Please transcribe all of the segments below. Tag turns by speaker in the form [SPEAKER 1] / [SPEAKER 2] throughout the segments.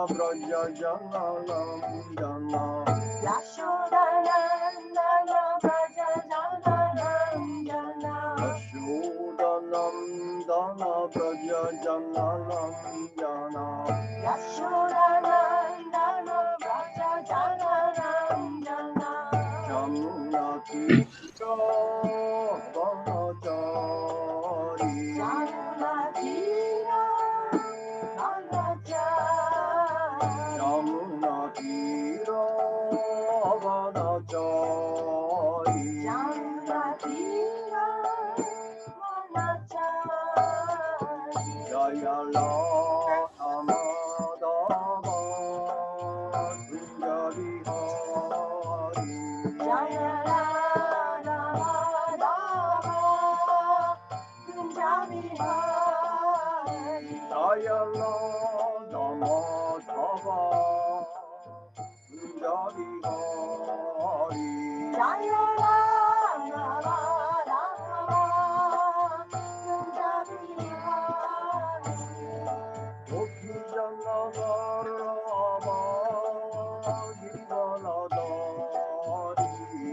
[SPEAKER 1] Braja Jana Nandana
[SPEAKER 2] Yashoda Nandana Braja Jana Nandana
[SPEAKER 1] Yashoda Nandana Braja Jana Nandana
[SPEAKER 2] Yashoda Nandana Braja Jana Nandana
[SPEAKER 1] Jamuna Tira Vanachari
[SPEAKER 2] Jamuna Tira Vanachari
[SPEAKER 1] Jamuna Tira Vanachari
[SPEAKER 2] Jamuna Tira Vanachari
[SPEAKER 1] Jaya Lama Dama Kunjari Hari
[SPEAKER 2] Jaya Radha Madhava Kunja Bihari
[SPEAKER 1] Jaya Lama Dama Kunjari Hari
[SPEAKER 2] Jaya Radha Madhava Kunja Bihari
[SPEAKER 1] Gopi Jana Varama Givanadari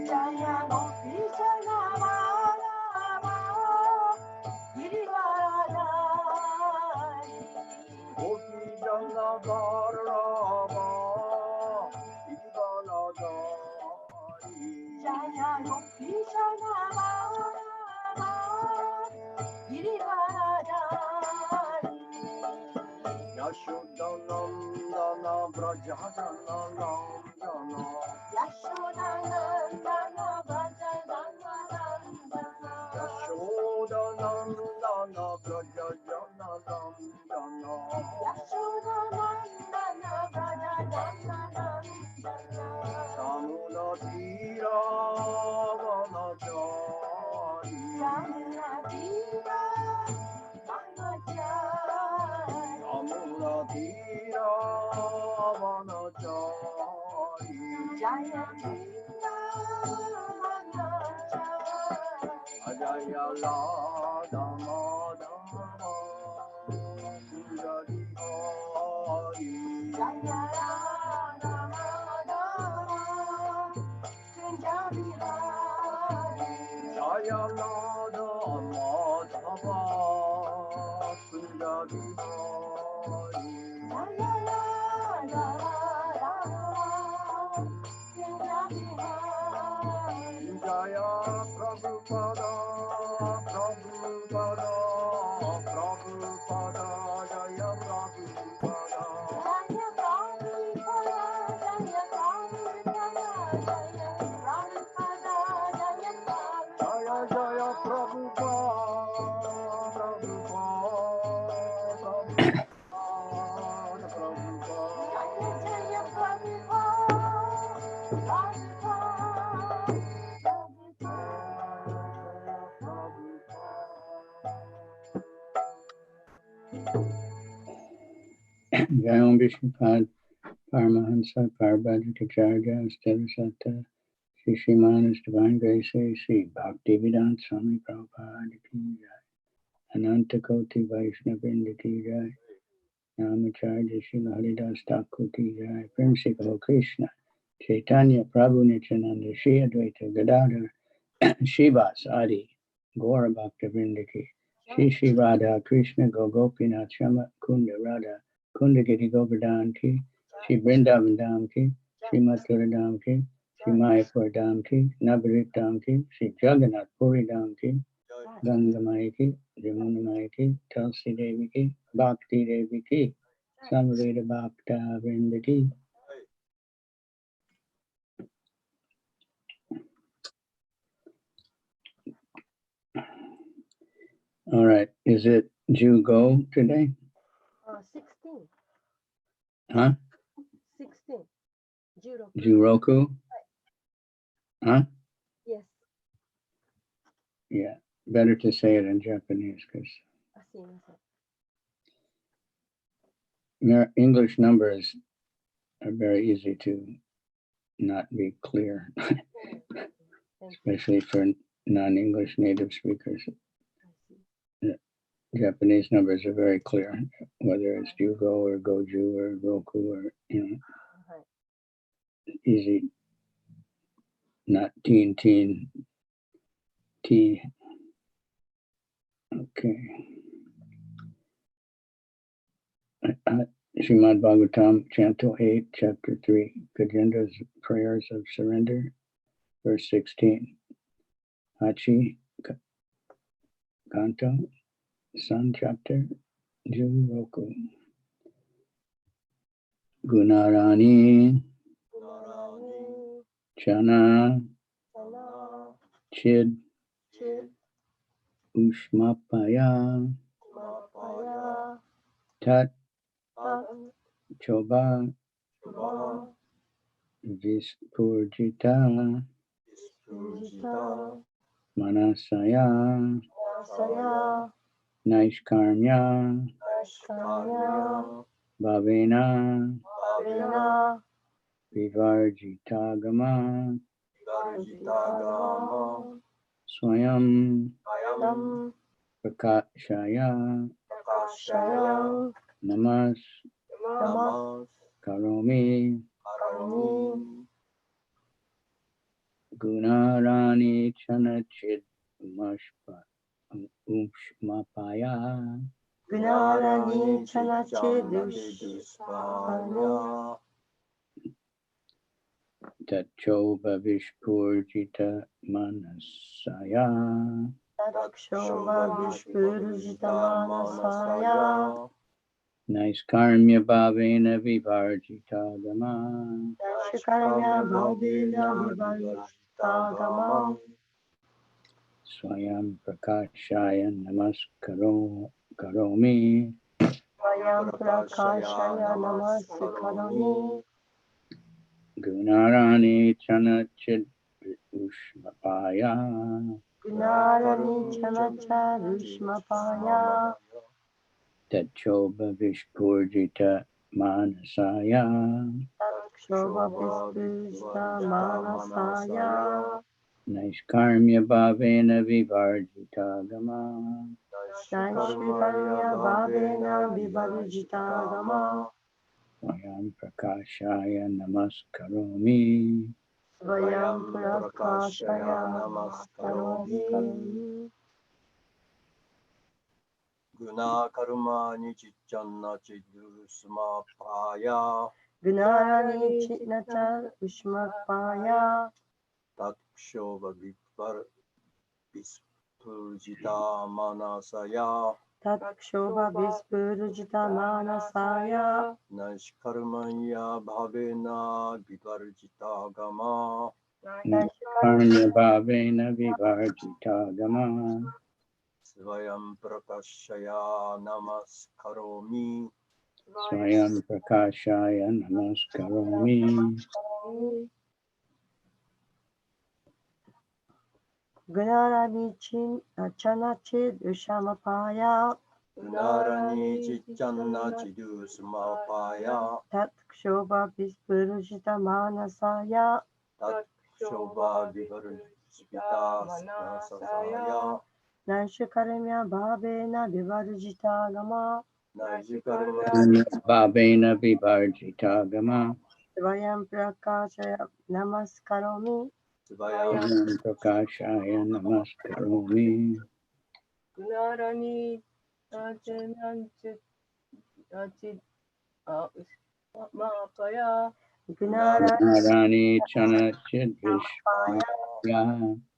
[SPEAKER 2] Jaya Gopi Jana Madhava Girivaradari
[SPEAKER 1] Gopi Jana Varama Givanadari
[SPEAKER 2] Jaya Gopi Jana Madhava Girivaradari
[SPEAKER 1] Yashoda Nandana Braja Jana Nandana
[SPEAKER 2] Yashoda Nandana Braja Jana Nandana
[SPEAKER 1] Yashoda Nandana Braja Jana Nandana
[SPEAKER 2] Yashoda Nandana Braja Jana Nandana
[SPEAKER 1] Samuna Tira Vanachari
[SPEAKER 2] Jamuna Tira Vanachari
[SPEAKER 1] Samuna Tira Vanachari
[SPEAKER 2] Jaya Tira Vanachari
[SPEAKER 1] Ajaya Radha Madhava Kunjari Hari
[SPEAKER 2] Jaya Radha Madhava Kunja Bihari
[SPEAKER 1] Jaya Radha Madhava Kunjari Hari
[SPEAKER 2] Jaya Radha Madhava Kunja Bihari
[SPEAKER 1] Jaya Prabhupada Prabhupada Prabhupada Jaya Prabhupada
[SPEAKER 2] Jaya Prabhupada Jaya Prabhupada Jaya Prabhupada Jaya
[SPEAKER 1] Jaya
[SPEAKER 2] Prabhupada
[SPEAKER 1] Jaya Prabhupada Prabhupada Prabhupada
[SPEAKER 2] Jaya Prabhupada
[SPEAKER 3] Jayam Vishnupad Paramahansa Parabhadrakacharya Stellasata Sri Sriman's Divine Grace Sri Bhaktivedanta Swami Prabhupada Ki Jai Ananta Koti Vaishnavrinda Ki Jai Namacharya Srila Haridas Thakur Ki Jai Prince Guru Krishna Chaitanya Prabhu Nityananda Shri Advaita Gadadhar Shivas Adi Gaura Bhaktivinoda Ki Shri Shri Radha Krishna Gopinath Shama Kunda Radha Kunda Giri Govardhan Ki Shri Vrindavan Dham Ki Shri Mathura Dham Ki Shri Mayapur Dham Ki Navarit Dham Ki Shri Jagannath Puri Dham Ki Ganga Mai Ki Jamuna Mai Ki Tulsi Devi Ki Bhakti Devi Ki Samaveda Bhakta Vrinda Ki. All right, is it Jugo today?
[SPEAKER 2] 16.
[SPEAKER 3] Huh?
[SPEAKER 2] 16.
[SPEAKER 3] Juroku? Huh?
[SPEAKER 2] Yes.
[SPEAKER 3] Yeah, better to say it in Japanese because English numbers are very easy to not be clear, especially for non-English native speakers. Japanese numbers are very clear, whether it's Jugo or Goju or Roku or, easy, not teen, T. Okay. Srimad Bhagavatam, Canto 8, Chapter 3, Kajendra's Prayers of Surrender, verse 16. Hachi Kanto, Sun Chapter, Ju Roku. Gunarani, Chana, Chid, Ushmapaya, Tat, Choba, Vispurjita, Manasaya, Naishkarmya, Bhavena, Vivarjitagama, Swayam, Prakashaya, Namas, Karomi, Gunarani Chanachid Umshmapaya,
[SPEAKER 4] Gunarani Chanachidushpanya
[SPEAKER 3] Tachoba Vishpurjita Manasaya,
[SPEAKER 4] Takshova Vishpurjita Manasaya
[SPEAKER 3] Naiskarmya Bhavena Vivarjita Gama,
[SPEAKER 4] Shikarya Bhavena Vivarjita Gama
[SPEAKER 3] Swayam Prakashaya Namaskaromi,
[SPEAKER 4] Swayam Prakashaya Namaskaromi
[SPEAKER 3] Gunarani Chanachid Ushmapaya,
[SPEAKER 4] Gunarani Chanacharushmapaya
[SPEAKER 3] Tachoba Vishpurjita Manasaya,
[SPEAKER 4] Takshova Vishpurjita Manasaya
[SPEAKER 3] Naiskarmya Bhavena Vivarjita Gama,
[SPEAKER 4] Shikarya Bhavena Vivarjita Gama
[SPEAKER 3] Swayam Prakashaya Namaskaromi,
[SPEAKER 4] Svayam Prakashaya Namaskaromi
[SPEAKER 1] Guna karma nichichanna chidusmapaya
[SPEAKER 4] Gunarani Chitnata Ushmapaya
[SPEAKER 1] Takshova Vikvar Vispurjita Manasaya
[SPEAKER 4] Takshova Vispurjita Manasaya
[SPEAKER 1] Nashkarmanya Bhavena Vivarjita Gama
[SPEAKER 3] Naiskarmya Bhavena Vivarjita Gama,
[SPEAKER 1] Svayam Prakashaya Namaskaromi
[SPEAKER 3] Swayam Prakashaya Namaskaromi,
[SPEAKER 4] Gunarani Chanachid Ushamapaya
[SPEAKER 1] Gunarani Chichanna Chidusmapaya
[SPEAKER 4] Takshova Vispurjita Manasaya
[SPEAKER 1] Takshova Vivarjita Manasaya
[SPEAKER 4] Naishakarmya Bhavena Vivarjita Gama
[SPEAKER 1] Najikarmanya
[SPEAKER 3] Bhavena Vivarjita Gama,
[SPEAKER 4] Svayam Prakashaya Namaskaromi
[SPEAKER 1] Svayam
[SPEAKER 3] Swayam Prakashaya Namaskaromi,
[SPEAKER 5] Gunarani Chananchit Mapaya
[SPEAKER 4] Gunarani
[SPEAKER 3] Narani Chanachid Vishmapaya,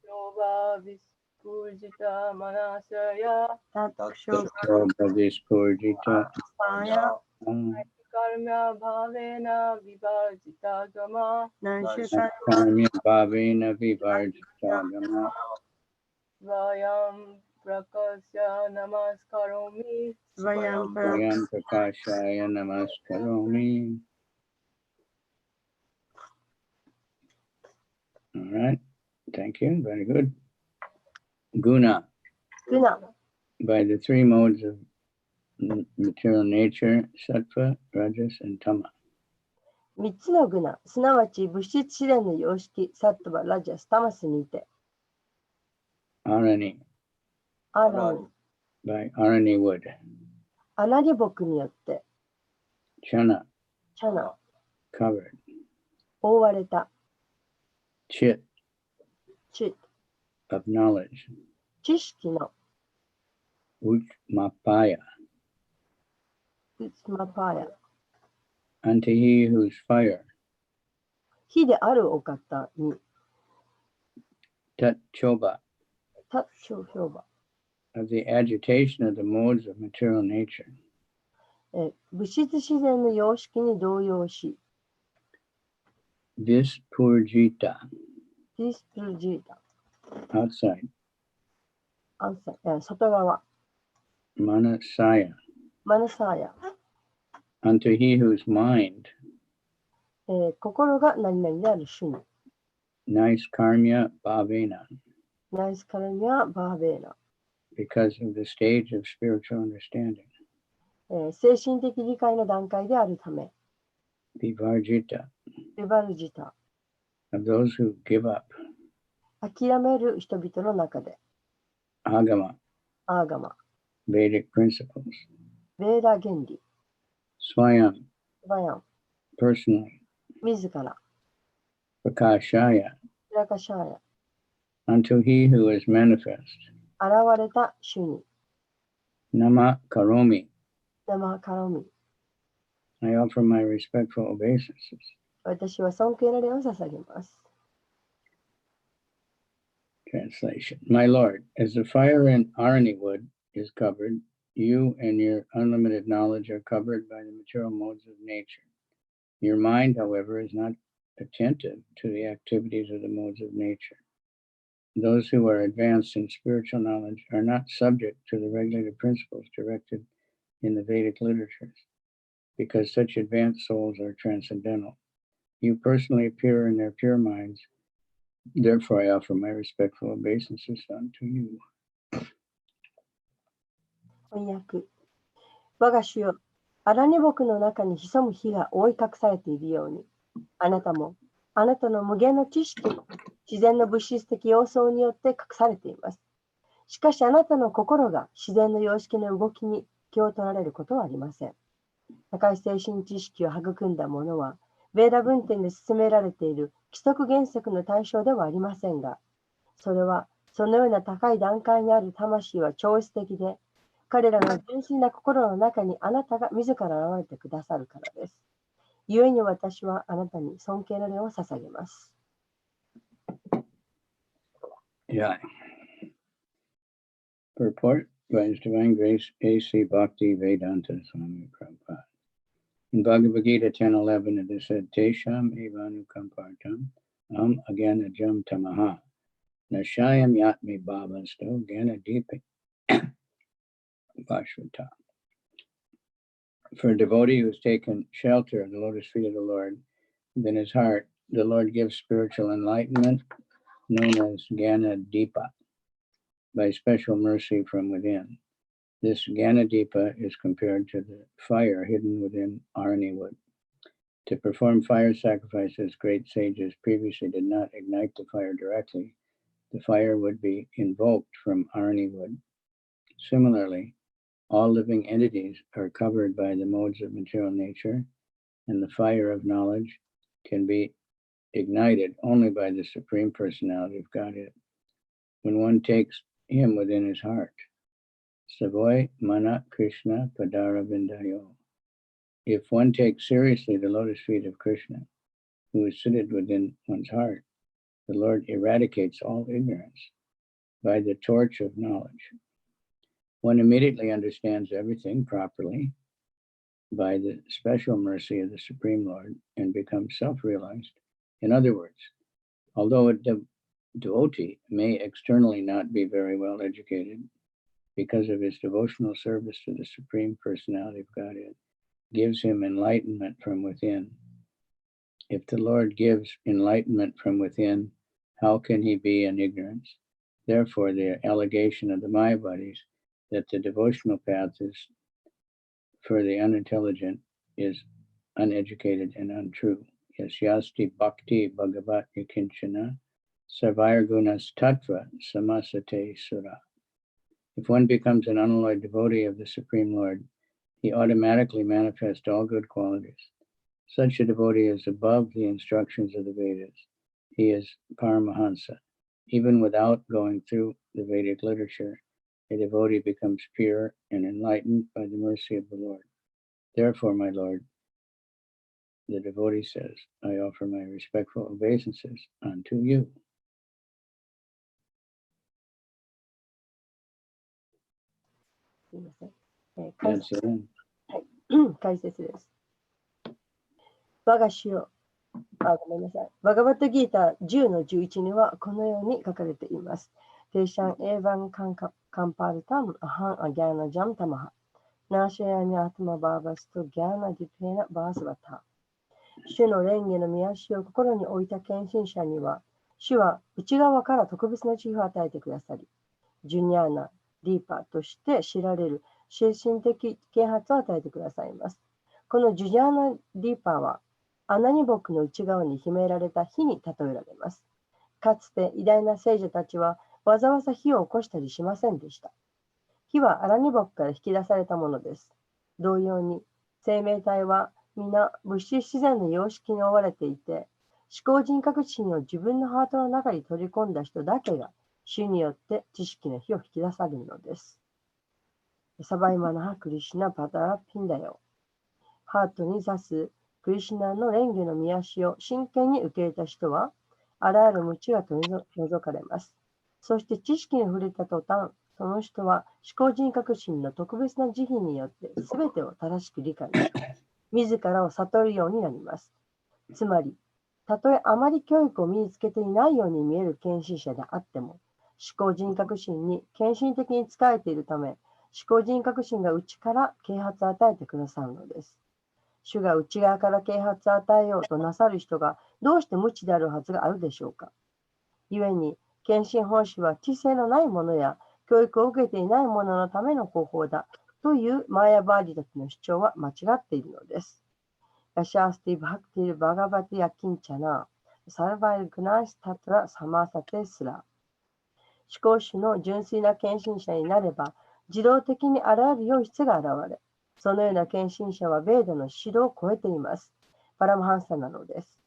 [SPEAKER 5] Nova Vispurjita Manasaya
[SPEAKER 4] Takshova
[SPEAKER 3] Tachoba Vispurjita
[SPEAKER 4] Paya
[SPEAKER 5] Karmya Bhavena Vivarjita Gama
[SPEAKER 3] Naiskarmya Bhavena Vivarjita Gama,
[SPEAKER 5] Svayam Prakasya Namaskaromi
[SPEAKER 4] Svayam
[SPEAKER 3] Swayam Prakashaya Namaskaromi. All right, thank you, very good. Guna,
[SPEAKER 4] Guna
[SPEAKER 3] by the three modes of material nature, sattva, rajas, and tama.
[SPEAKER 4] 3つのグナ、すなわち物質試練の様式、サットバ、ラジャス、タマスにて、
[SPEAKER 3] Arani,
[SPEAKER 4] アラニ、
[SPEAKER 3] by Arani wood,
[SPEAKER 4] アナリ木によって
[SPEAKER 3] chana
[SPEAKER 4] チャナ
[SPEAKER 3] covered,
[SPEAKER 4] 覆われた
[SPEAKER 3] chit
[SPEAKER 4] チ
[SPEAKER 3] of knowledge,
[SPEAKER 4] 知識の
[SPEAKER 3] uchmapaya,
[SPEAKER 4] ウツマパーヤ
[SPEAKER 3] unto he whose fire,
[SPEAKER 4] 火であるお方に
[SPEAKER 3] tat choba,
[SPEAKER 4] タッチョ評判
[SPEAKER 3] of the agitation of the modes of material nature,
[SPEAKER 4] 物質自然の様式に動揺し
[SPEAKER 3] vispurjita,
[SPEAKER 4] ディスプルジータ
[SPEAKER 3] outside,
[SPEAKER 4] 外側
[SPEAKER 3] manasaya,
[SPEAKER 4] マナサーヤ
[SPEAKER 3] unto he whose mind,
[SPEAKER 4] 心が何々である主に
[SPEAKER 3] nice karmya bhavena,
[SPEAKER 4] ナイスカルミア・バーベーナ、
[SPEAKER 3] because of the stage of spiritual understanding,
[SPEAKER 4] 精神的理解の段階であるため
[SPEAKER 3] vivarjita,
[SPEAKER 4] ビバルジタ
[SPEAKER 3] of those who give up
[SPEAKER 4] 諦める人々の中で
[SPEAKER 3] agama,
[SPEAKER 4] アーガマ
[SPEAKER 3] Vedic principles,
[SPEAKER 4] ベーダ原理
[SPEAKER 3] swayam,
[SPEAKER 4] バヤン
[SPEAKER 3] personally,
[SPEAKER 4] 自ら
[SPEAKER 3] prakashaya,
[SPEAKER 4] ヒラカシャーヤ
[SPEAKER 3] unto he who is manifest,
[SPEAKER 4] 現れた主に
[SPEAKER 3] nama karomi,
[SPEAKER 4] 生カロミ
[SPEAKER 3] I offer my respectful obeisances.
[SPEAKER 4] 私は尊敬の礼を捧げます
[SPEAKER 3] Translation. My Lord, as the fire in Arani wood is covered, you and your unlimited knowledge are covered by the material modes of nature. Your mind, however, is not attentive to the activities of the modes of nature. Those who are advanced in spiritual knowledge are not subject to the regulated principles directed in the Vedic literatures, because such advanced souls are transcendental. You personally appear in their pure minds. Therefore, I offer my respectful obeisances unto you.
[SPEAKER 4] 翻訳我が主よ荒荷木の中に潜む火が覆い隠されているようにあなたもあなたの無限の知識も自然の物質的様相によって隠されていますしかしあなたの心が自然の様式の動きに気を取られることはありません高い精神知識を育んだ者はベーダ文典で進められている規則原則の対象ではありませんがそれはそのような高い段階にある魂は超越的で彼らの純粋な心の中にあなたが自ら現れてくださるからです。故に私はあなたに尊敬の礼を捧げます。
[SPEAKER 3] Yeah. Purport by His Divine Grace A.C. Bhakti Vedanta Swami Prabhupada. In Bhagavad Gita 10:11 it is said, Tesham evanu kampartam agana jam tamaha nashayam yatmi bhavasto gana deepi Bhashvata. For a devotee who has taken shelter of the lotus feet of the Lord, within his heart, the Lord gives spiritual enlightenment known as Gana Deepa by special mercy from within. This Gana Deepa is compared to the fire hidden within Arani wood. To perform fire sacrifices, great sages previously did not ignite the fire directly. The fire would be invoked from Arani wood. Similarly, all living entities are covered by the modes of material nature, and the fire of knowledge can be ignited only by the Supreme Personality of Godhead. When one takes him within his heart, Savoy Mana Krishna Padara Vindayo. If one takes seriously the lotus feet of Krishna, who is seated within one's heart, the Lord eradicates all ignorance by the torch of knowledge. One immediately understands everything properly by the special mercy of the Supreme Lord and becomes self-realized. In other words, although a devotee may externally not be very well educated, because of his devotional service to the Supreme Personality of Godhead, gives him enlightenment from within. If the Lord gives enlightenment from within, how can he be in ignorance? Therefore, the allegation of the Mayavadis that the devotional path is for the unintelligent is uneducated and untrue. Yasyasti bhakti bhagavat yakinchana sarvair gunas tattva samasate sura. If one becomes an unalloyed devotee of the Supreme Lord, he automatically manifests all good qualities. Such a devotee is above the instructions of the Vedas. He is Paramahansa. Even without going through the Vedic literature, a devotee becomes pure and enlightened by the mercy of the Lord. Therefore, my Lord, the devotee says, I offer my respectful obeisances unto you.
[SPEAKER 4] すいません。
[SPEAKER 3] That's the end.
[SPEAKER 4] 解説です。我が主よ、ごめんなさい。バガバットギータ10の11にはこのように書かれています。テーシャンエーバンカンパルタムアハンアギャーナジャムタマハ。ナーシャヤニアトマバーバスとギャーナディペーナバースバタ。主の蓮華の御足を心に置いた献身者には、主は内側から特別な地位を与えてくださり、ジュニアーナ、ディーパーとして知られる精神的啓発を与えてくださいます。このジュニアーナ・ディーパーは、穴に木の内側に秘められた火に例えられます。かつて偉大な聖者たちはわざわざ火を起こしたりしませんでした。火は荒荷木から引き出されたものです。同様に、生命体は皆物質自然の様式に覆われていて、思考人格心を自分のハートの中に取り込んだ人だけが、主によって知識の火を引き出されるのです。サバイマナハクリシナパタラピンダよ。ハートに刺すクリシナの蓮華の御足を真剣に受け入れた人は、あらゆる無知が取り除かれます。そして知識に触れた途端、その人は思考人格心の特別な慈悲によって全てを正しく理解し、自らを悟るようになります。つまり、たとえあまり教育を身につけていないように見える献身者であっても、思考人格心に献身的に仕えているため、思考人格心が内から啓発を与えてくださるのです。主が内側から啓発を与えようとなさる人がどうして無知であるはずがあるでしょうか。故に、献身奉仕は知性のない者や教育を受けていない者のための方法だというマーヤバーディたちの主張は間違っているのです。ヤシャースティバクティルバガバティヤキンチャナサルバイルグナースタトラサマーサテスラ。思考主の純粋な献身者になれば、自動的にあらゆる良い質が現れ、そのような献身者はベーダの指導を超えています。パラマハンサなのです。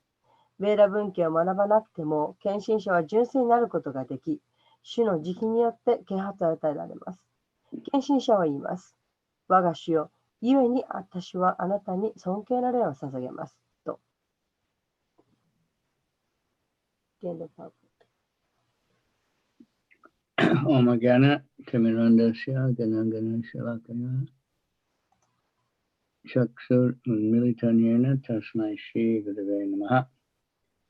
[SPEAKER 4] ベーダ文献を学ばなくても、献身者は純粋になることができ、主の慈悲によって啓発を与えられます。献身者は言います。我が主よ、故に私はあなたに尊敬の礼を捧げます。と。
[SPEAKER 3] Omagana Timirandasya Ganagana Shalakaya Chaksur Militanyena Tasmai Shri Gurave Namaha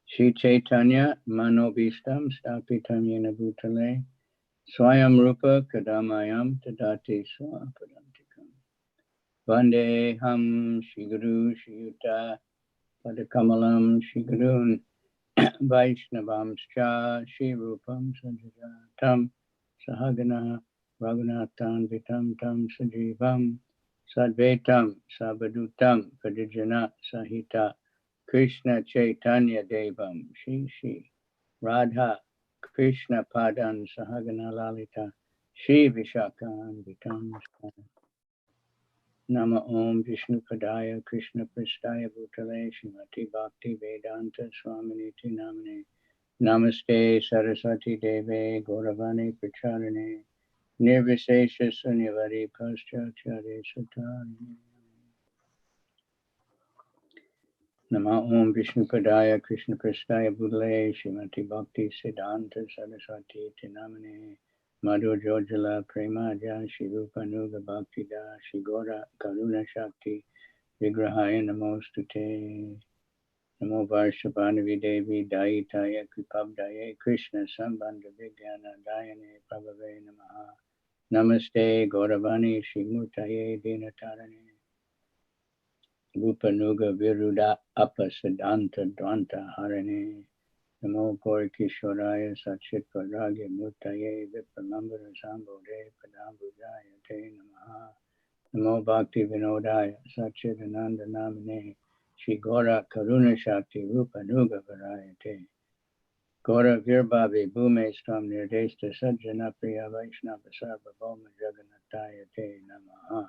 [SPEAKER 3] Shri Chaitanya Manobishtam Stapitam Yena Bhutale Swayam Rupa Kadamayam Tadati Swapadantikam Vandeham Shri Guru Shri Yuta Padakamalam Shri Gurun Vaishnavamscha Shri Rupam Sajajatam Sahagana Raghunathan Vitam Tam Sajivam Sadvetam Sabadutam Padijana Sahita Krishna Chaitanya Devam Shri Shri Radha Krishna Padan Sahagana Lalita Shri Vishakan Vitam Nama Om Vishnu Padaya Krishna Pristaya Bhutale Shrimati Bhakti Vedanta Swaminiti Namane Namaste Saraswati Deve Gauravani Pracharane Nirvisesha Sunyavari Paschacharya Satarine Nama Om Vishnu Padaya Krishna Pristaya Bhutale Shrimati Bhakti Siddhanta Saraswati Namane Madhu Jojala Premaja Shri Rupa Nuga Bhakti Da Shri Gora Karuna Shakti Vigrahaya Namostute Namo Varshabhanavi Devi Daitaya Kripabdaye Krishna Sambandha Vigyana Dayane Prabhave Namaha Namaste Gauravani Shri Murtaye Dinatarane Rupa Nuga Viruda Apasiddhanta Dvanta Harane Namo Gaurikishwaraya Satchit Paragya Murtaye Vipramambara Sambode Padambujaya Te Namaha Namo Bhakti Vinodaya Satchit Ananda Namane Shri Gora Karuna Shakti Rupa Nuga Varayate Gora Virbhavi Bhume Stam Nirdeshta Sajjana Priya Vaishnava Sarva Bhoma Jagannataya Te Namaha.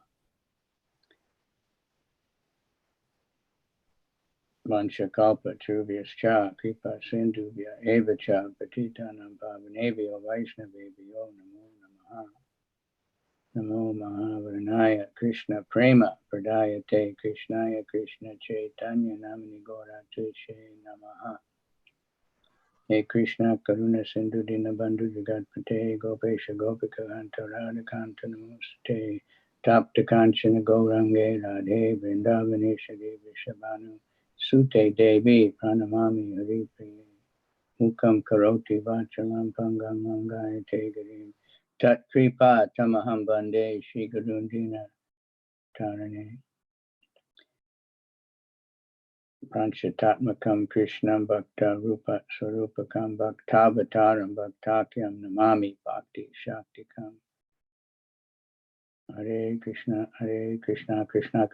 [SPEAKER 3] Vanchakalpa Trubhyascha Kripa Sindhubhya Evacha Patitanam Pavanebhyo Vaishnavebhyo Namo Namaha. Namo Mahavarnaya Krishna Prema Pradayate Krishnaya Krishna Chaitanya Namani Gora Tuche Namaha. He Krishna Karuna Sindhu Dinabandhu Jagatpate Gopesha Gopika Anta Radha Kanta Namaste Tapta Kanchana Gaurange Radhe Vrindavaneshari Vishabhanu Sute Devi Pranamami Hari Priye Mukam Karoti Vachalam Pangam Mangai Tegarim Tat Kripa Tamaham Bande Shri Gurundina Tarane Panchatatmakam Krishnam Bhakta Rupa Swarupakam Bhaktavataram Bhaktakyam Namami Bhakti Shaktikam. Hare Krishna, Krishna Krishna,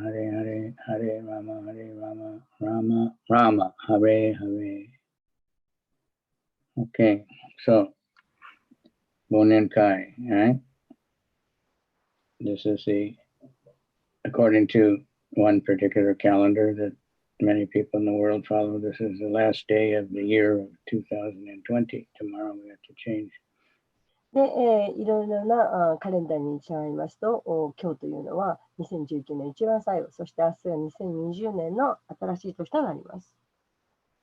[SPEAKER 3] Hare Hare, Hare Rama, Rama Rama, Hare Hare. Okay, so Bonin Kai, right? This is according to one particular calendar that many people in the world follow, this is the last day of the year of 2020. Tomorrow we have to change.
[SPEAKER 4] で、いろいろなカレンダーに違いますと、今日というのは2019年一番最後、そして明日が2020年の新しい年となります。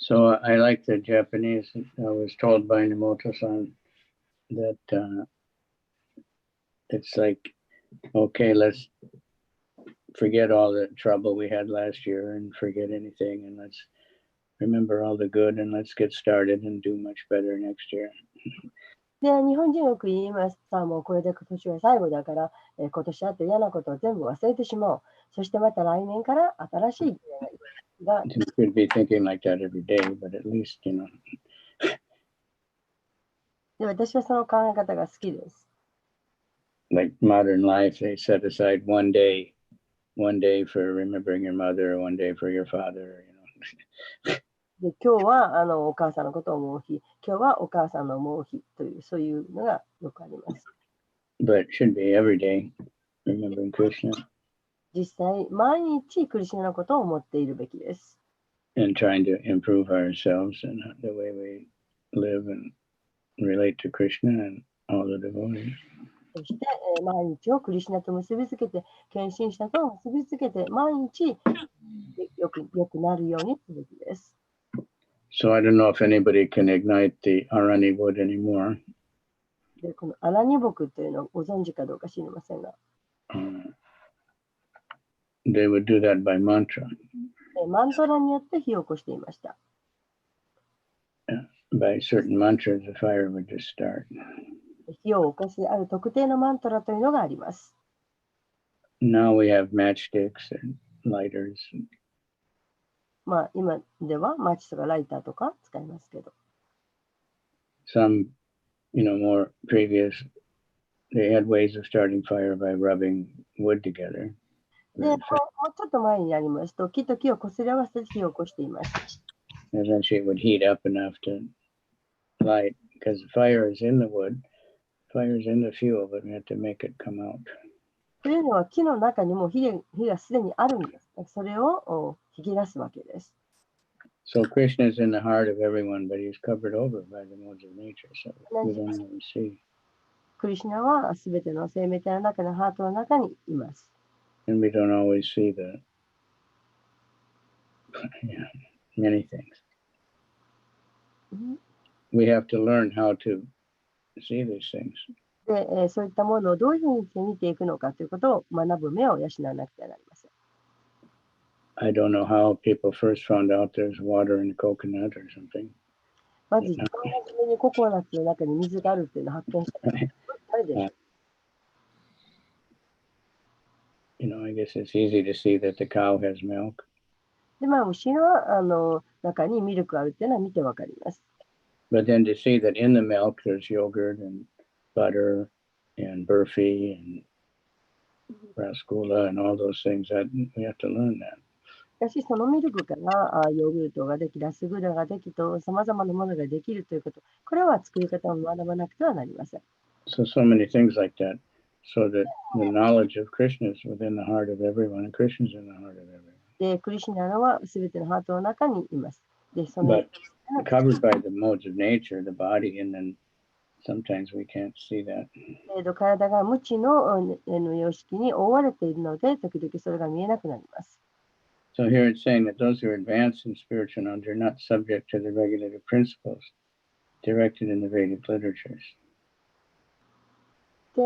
[SPEAKER 3] So I like the Japanese. I was told by Nimoto-san that it's like, okay, let's forget all the trouble we had last year and forget anything, and let's remember all the good and let's get started and do much better next year.
[SPEAKER 4] で、日本人よく言います。さあ、もうこれで今年は最後だから、今年あって嫌なことを全部忘れてしまおう。そしてまた来年から新しい時代が。
[SPEAKER 3] You could be thinking like that every day, but at least, you know.
[SPEAKER 4] で、私はその考え方が好きです。
[SPEAKER 3] Like modern life, they set aside one day for remembering your mother, one day for your father, you know.
[SPEAKER 4] で、今日はお母さんのことを思う日、今日はお母さんの思う日という、そういうのがよくあります。
[SPEAKER 3] But it should be every day, remembering Krishna.
[SPEAKER 4] 実際、毎日クリシュナのことを思っているべきです。
[SPEAKER 3] And trying to improve ourselves and the way we live and relate to Krishna and all the devotees.
[SPEAKER 4] そして、毎日をクリシュナと結びつけて、献身者と結びつけて、毎日よくなるようにすべきです。
[SPEAKER 3] So I don't know if anybody can ignite the Arani wood anymore.
[SPEAKER 4] で、このアラニ木というのをご存知かどうか知りませんが、
[SPEAKER 3] they would do that by mantra.
[SPEAKER 4] マントラによって火を起こしていました。
[SPEAKER 3] By certain mantras, the fire would just start.
[SPEAKER 4] 火を起こすある特定のマントラというのがあります。
[SPEAKER 3] Now we have matchsticks and lighters.
[SPEAKER 4] まあ、今ではマッチとかライターとか使いますけど。
[SPEAKER 3] Some, more previous, they had ways of starting fire by rubbing wood together.
[SPEAKER 4] で、もうちょっと前になりますと、木と木をこすり合わせて火を起こしています。
[SPEAKER 3] Eventually it would heat up enough to light, because the fire is in the wood, fire is in the fuel, but we have to make it come out.
[SPEAKER 4] というのは木の中にも火がすでにあるんです。それを引き出すわけです。
[SPEAKER 3] So Krishna is in the heart of everyone, but he's covered over by the modes of nature, so we don't always see.
[SPEAKER 4] クリシュナはすべての生命体の中のハートの中にいます。
[SPEAKER 3] And we don't always see many things. We have to learn how to see these things.
[SPEAKER 4] で、そういったものをどういうふうに見ていくのかということを学ぶ目を養わなくてはなりません。
[SPEAKER 3] I don't know how people first found out there's water in a coconut or something.
[SPEAKER 4] まず、一番初めにココナッツの中に水があるっていうのを発見したのは誰でしょう。
[SPEAKER 3] I guess it's easy to see that the cow has milk.
[SPEAKER 4] で、まあ、牛の中にミルクがあるっていうのは見てわかります。
[SPEAKER 3] But then to see that in the milk there's yogurt and butter and burfi and rasgulla and all those things, that we have to learn that.
[SPEAKER 4] かし、そのミルクからヨーグルトができ、ラスグラができと、さまざまなものができるということ、これは作り方を学ばなくてはなりません。
[SPEAKER 3] So many things like that. So that the knowledge of Krishna is within the heart of everyone, and Krishna is in the heart of everyone.
[SPEAKER 4] で、クリシュナはすべてのハートの中にいます。で、その
[SPEAKER 3] But covered by the modes of nature, the body, and then sometimes we can't see that.
[SPEAKER 4] 体が無知の様式に覆われているので、時々それが見えなくなります。
[SPEAKER 3] So here it's saying that those who are advanced in spiritual knowledge are not subject to the regulative principles directed in the Vedic literatures.
[SPEAKER 4] で、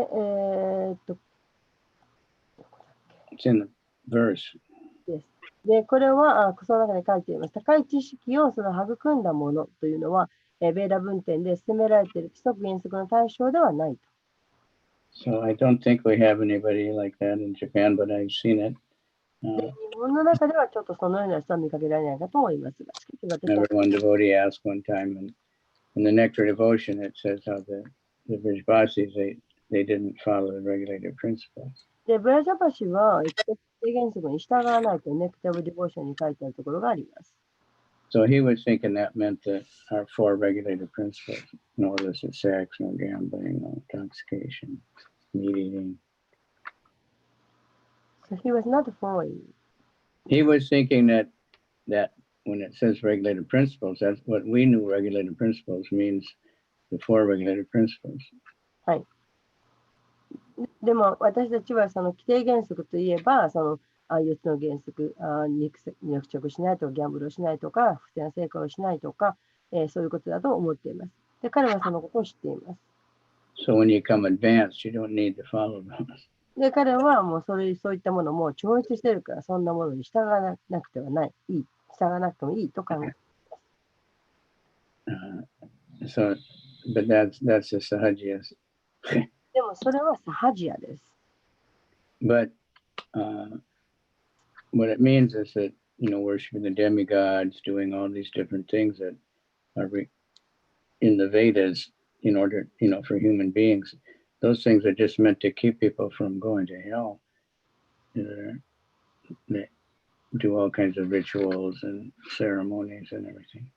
[SPEAKER 3] It's in the verse.
[SPEAKER 4] です。で、これはその中に書いています。高い知識を育んだものというのは、ベーダ文典で進められている規則原則の対象ではないと。
[SPEAKER 3] So I don't think we have anybody like that in Japan, but I've seen it.
[SPEAKER 4] で、日本の中ではちょっとそのような人は見かけられないかと思いますが、しかし私は
[SPEAKER 3] Remember one devotee asked one time, and in the Nectar Devotion, it says how the Vrijbasis, they didn't follow the regulative principles.
[SPEAKER 4] で、ブラジャパシは、規定原則に従わないとネクタブディボーションに書いてあるところがあります。
[SPEAKER 3] So he was thinking that meant that our four regulative principles: no illicit sex, no gambling, no intoxication, meat eating.
[SPEAKER 4] So he was not following.
[SPEAKER 3] He was thinking that when it says regulative principles, that's what we knew regulative principles means, the four regulative principles.
[SPEAKER 4] はい。でも私たちはその規定原則といえば、その4つの原則、肉食しないとか、ギャンブルをしないとか、不正な成果をしないとか、そういうことだと思っています。で、彼はそのことを知っています。
[SPEAKER 3] So when you become advanced, you don't need to follow those.
[SPEAKER 4] で、彼はもうそういったものも超越しているから、そんなものに従わなくてはない、従わなくてもいいと考えています。
[SPEAKER 3] But that's the sahajiyas.
[SPEAKER 4] でもそれはサハジアです。
[SPEAKER 3] But what it means is that, worshiping the demigods, doing all these different things that are in the Vedas in order, for human beings, those things are just meant to keep people from going to hell. They do all kinds of rituals and ceremonies and everything.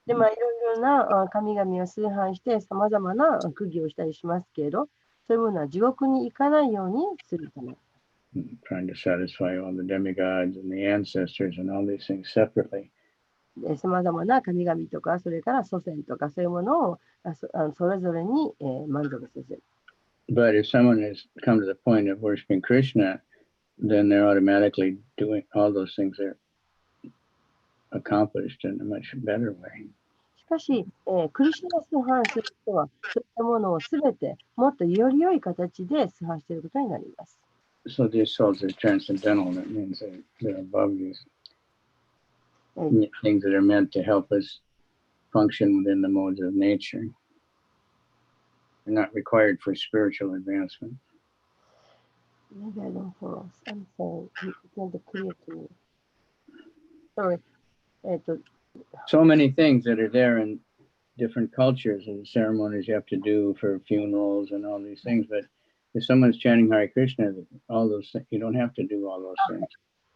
[SPEAKER 4] で、いろいろな神々を崇拝してさまざまな苦行をしたりしますけれど、そういうものは地獄に行かないようにするため。
[SPEAKER 3] Trying to satisfy all the demigods and the ancestors and all these things separately.
[SPEAKER 4] さまざまな神々とか、それから祖先とか、そういうものをそれぞれに満足させる。
[SPEAKER 3] But if someone has come to the point of worshiping Krishna, then they're automatically doing all those things are accomplished in a much better way.
[SPEAKER 4] しかし、クリシュナ崇拝する人は、そういったものをすべてもっとより良い形で崇拝していることになります。
[SPEAKER 3] So these souls are transcendental. That means they're above these things that are meant to help us function within the modes of nature. They're not required for spiritual advancement.
[SPEAKER 4] Maybe I don't follow. I'm sorry. It's not clear to me. Sorry.
[SPEAKER 3] So many things that are there in different cultures and ceremonies you have to do for funerals and all these things. But if someone's chanting Hare Krishna, all those things, you don't have to do all those things.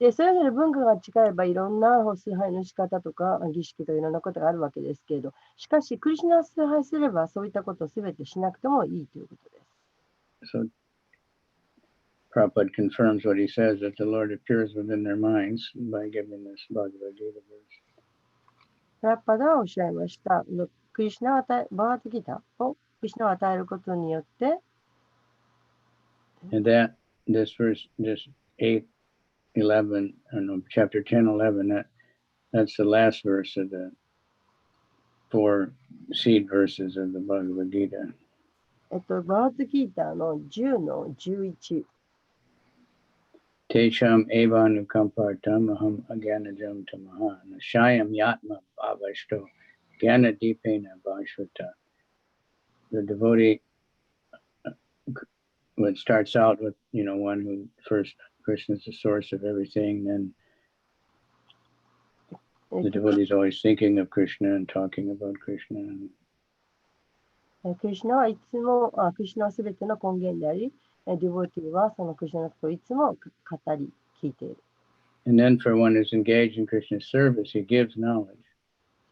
[SPEAKER 4] で、それぞれ文化が違えばいろんな崇拝の仕方とか儀式とかいろんなことがあるわけですけれど、しかしクリシュナを崇拝すればそういったことをすべてしなくてもいいということです。
[SPEAKER 3] So Prabhupada confirms what he says, that the Lord appears within their minds by giving this Bhagavad Gita verse.
[SPEAKER 4] プラッパダはおっしゃいました。クリシュナをバーガードギターをクリシュナを与えることによって、
[SPEAKER 3] And this verse, this 8:11, chapter 10:11, that's the last verse of the 4 seed verses of the Bhagavad Gita.
[SPEAKER 4] バーガードギターの10の11。
[SPEAKER 3] Tesham evanukampartam aham agyanajam tamaha nashayam yatma bhavashto gyanadipena bhashvata. The devotee, it starts out with, one who first, Krishna is the source of everything, then the devotee is always thinking of Krishna and talking about Krishna.
[SPEAKER 4] クリシュナはいつもクリシュナはすべての根源であり、ディボティはそのクリシュナのことをいつも語り、聞いている。
[SPEAKER 3] And then for one who's engaged in Krishna's service, he gives knowledge.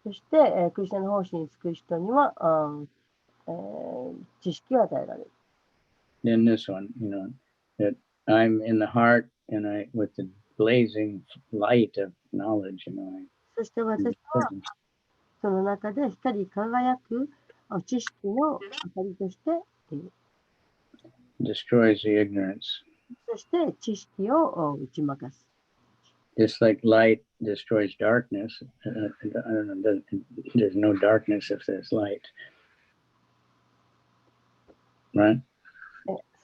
[SPEAKER 4] そして、クリスチャンの奉仕につく人には、知識を与えられる。
[SPEAKER 3] Then this one, that I'm in the heart and with the blazing light of knowledge,
[SPEAKER 4] そして私は、その中で光り輝く知識の明かりとしている。
[SPEAKER 3] destroys the ignorance.
[SPEAKER 4] そして知識を打ち負かす。
[SPEAKER 3] Just like light destroys darkness, I don't know, there's no darkness if there's light. Right?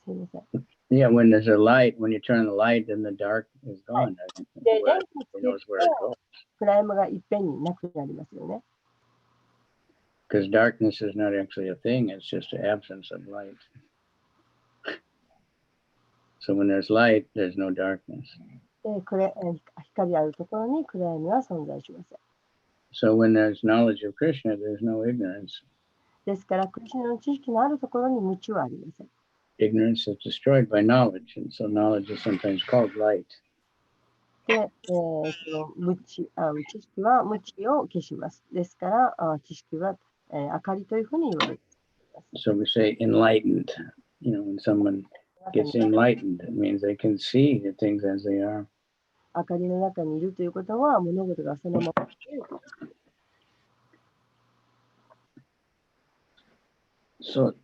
[SPEAKER 4] すいません。
[SPEAKER 3] Yeah, when there's a light, when you turn the light, then the dark is gone.
[SPEAKER 4] They
[SPEAKER 3] He knows where it goes.
[SPEAKER 4] 暗闇がいっぺんになくなりますよね。
[SPEAKER 3] Because darkness is not actually a thing, it's just the absence of light. So when there's light, there's no darkness.
[SPEAKER 4] 光あるところに暗闇は存在しません。
[SPEAKER 3] So when there's knowledge of Krishna, there's no ignorance.
[SPEAKER 4] ですから、クリシュナの知識のあるところに無知はありません。
[SPEAKER 3] Ignorance is destroyed by knowledge, and so knowledge is sometimes called light.
[SPEAKER 4] で、その知識は無知を消します。ですから、知識は、明かりというふうに言われます。
[SPEAKER 3] So we say enlightened. When someone gets enlightened, it means they can see the things as they are.
[SPEAKER 4] 明かりの中にいるということは、物事がそのままにいる。
[SPEAKER 3] So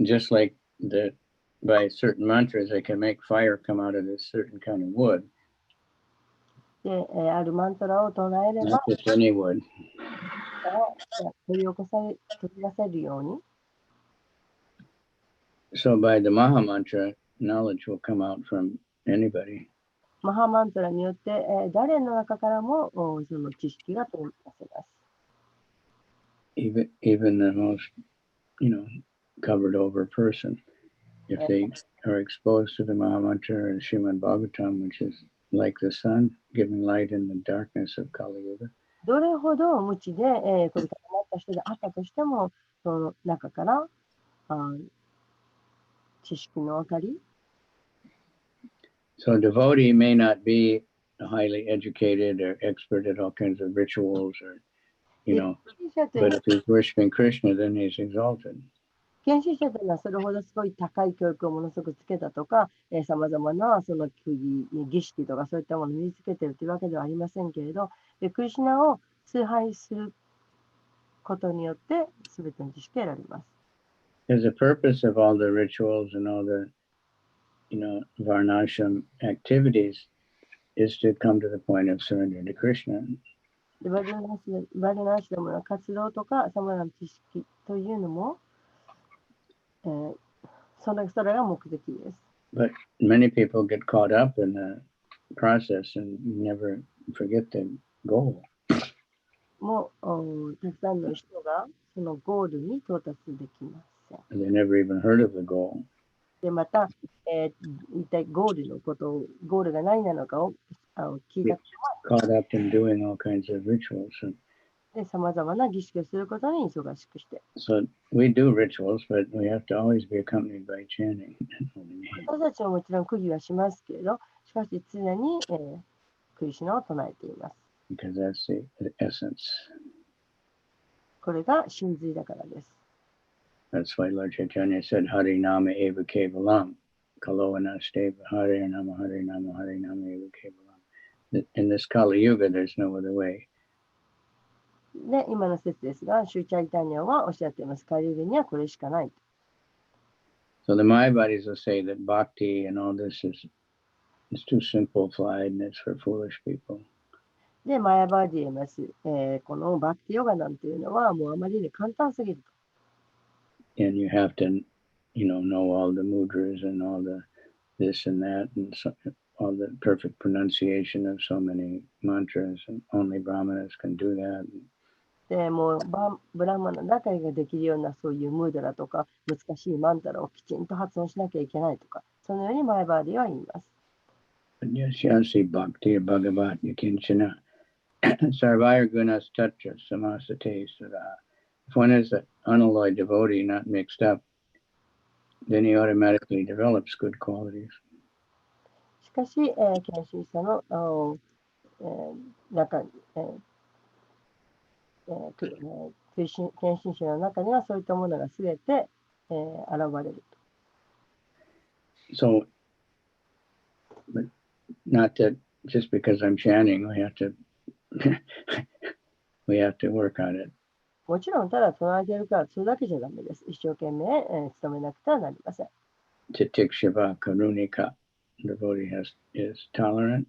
[SPEAKER 3] just like by certain mantras, they can make fire come out of this certain kind of wood.
[SPEAKER 4] で、あるマントラを唱えれば、
[SPEAKER 3] Not just any wood.
[SPEAKER 4] 取り出せるように。
[SPEAKER 3] So by the Maha Mantra, knowledge will come out from anybody.
[SPEAKER 4] マハマントラによって、誰の中からもその知識が取り出せます。
[SPEAKER 3] Even the most, covered over person, if they are exposed to the Maha Mantra or Srimad Bhagavatam, which is like the sun, giving light in the darkness of Kali Yuga.
[SPEAKER 4] どれほど無知で、これからなった人であったとしても、その中から知識の明かり。
[SPEAKER 3] So a devotee may not be highly educated or expert at all kinds of rituals or, but if he's worshiping Krishna, then he's exalted.
[SPEAKER 4] 献身者というのはそれほどすごい高い教育をものすごくつけたとか、さまざまなその儀式とかそういったものを身につけているというわけではありませんけれど、クリシュナを崇拝することによって全ての知識を得られます。
[SPEAKER 3] There's a purpose of all the rituals and all the, varnashram activities is to come to the point of surrender to Krishna.
[SPEAKER 4] バルナーシュラムの活動とか、さまざまな知識というのも、それが目的です。
[SPEAKER 3] But many people get caught up in the process and never forget the goal.
[SPEAKER 4] もうたくさんの人がそのゴールに到達できません。
[SPEAKER 3] They never even heard of the goal.
[SPEAKER 4] で、また、一体ゴールが何なのかを聞いたことは、
[SPEAKER 3] Caught up in doing all kinds of rituals.
[SPEAKER 4] で、さまざまな儀式をすることに忙しくして。
[SPEAKER 3] So we do rituals, but we have to always be accompanied by chanting.
[SPEAKER 4] 私たちはもちろん釘はしますけれど、しかし常に、クリシュナを唱えています。
[SPEAKER 3] Because that's the essence.
[SPEAKER 4] これが真髄だからです。
[SPEAKER 3] That's why Lord Chaitanya said, Hari Nama Eva Kevalam. Kalovana Steva. Hari Nama, Hari Nama, Hari Nama Eva Kevalam. In this Kali Yuga, there's no other way.
[SPEAKER 4] で、今の説ですが、シューチャイタニャはおっしゃっています。カリウゲにはこれしかない。
[SPEAKER 3] So the Mayavadis will say that bhakti and all this is too simplified and it's for foolish people.
[SPEAKER 4] で、マヤバーディ言います。このバクティヨガなんていうのはもうあまりに簡単すぎると。
[SPEAKER 3] And you have to, know all the mudras and all the this and that and all the perfect pronunciation of so many mantras, and only brahmanas can do that.
[SPEAKER 4] でもうブラマの中ができるようなそういうムードラとか難しいマンタラをきちんと発音しなきゃいけないとか、そのようにマヤバーディは言います。
[SPEAKER 3] But Yashyasi Bhakti or Bhagavat Yakinchana Sarvaya Gunas Tatra Samasate Sura. If one is an unalloyed devotee, not mixed up, then he automatically develops good qualities.
[SPEAKER 4] しかし、献身者の、中に、献身者の中にはそういったものがすべて、現れる。
[SPEAKER 3] So, but not that just because I'm chanting, we have to we have to work on it.
[SPEAKER 4] もちろん、ただ唱えているからそれだけじゃダメです。一生懸命、努めなくてはなりません。
[SPEAKER 3] Titikshava Karunika, the devotee is tolerant.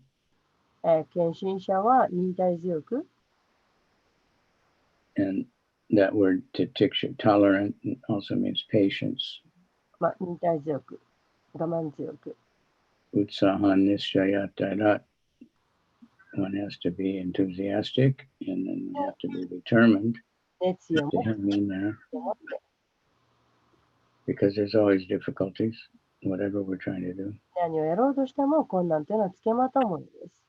[SPEAKER 4] 献身者は忍耐強く、
[SPEAKER 3] And that word titiksha, tolerant, also means patience.
[SPEAKER 4] 忍耐強く、我慢強く。
[SPEAKER 3] Utsahan nishayatarat. One has to be enthusiastic, and then you have to be determined
[SPEAKER 4] 熱意を
[SPEAKER 3] to
[SPEAKER 4] 持って
[SPEAKER 3] hang in there, because there's always difficulties, whatever we're trying to do.
[SPEAKER 4] 何をやろうとしても困難というのはつけまとうものです。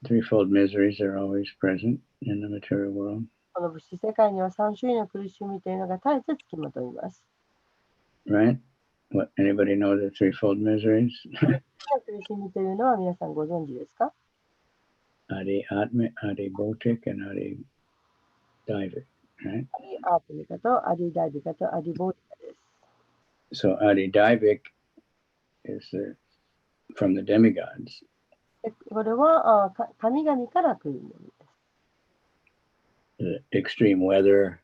[SPEAKER 3] Threefold miseries are always present in the material world.
[SPEAKER 4] この物質世界には3種類の苦しみというのが絶えずつきまといます。
[SPEAKER 3] Right? What, anybody know the threefold miseries?
[SPEAKER 4] 苦しみというのは皆さんご存知ですか？
[SPEAKER 3] Adi Atma, Adi Bhotik, and Adi Daivik, right?
[SPEAKER 4] アディアーテミカとアディダイビカとアディボーティカです。
[SPEAKER 3] So Adi Daivik is from the demigods.
[SPEAKER 4] でこれは神々から来るものです。
[SPEAKER 3] The extreme weather,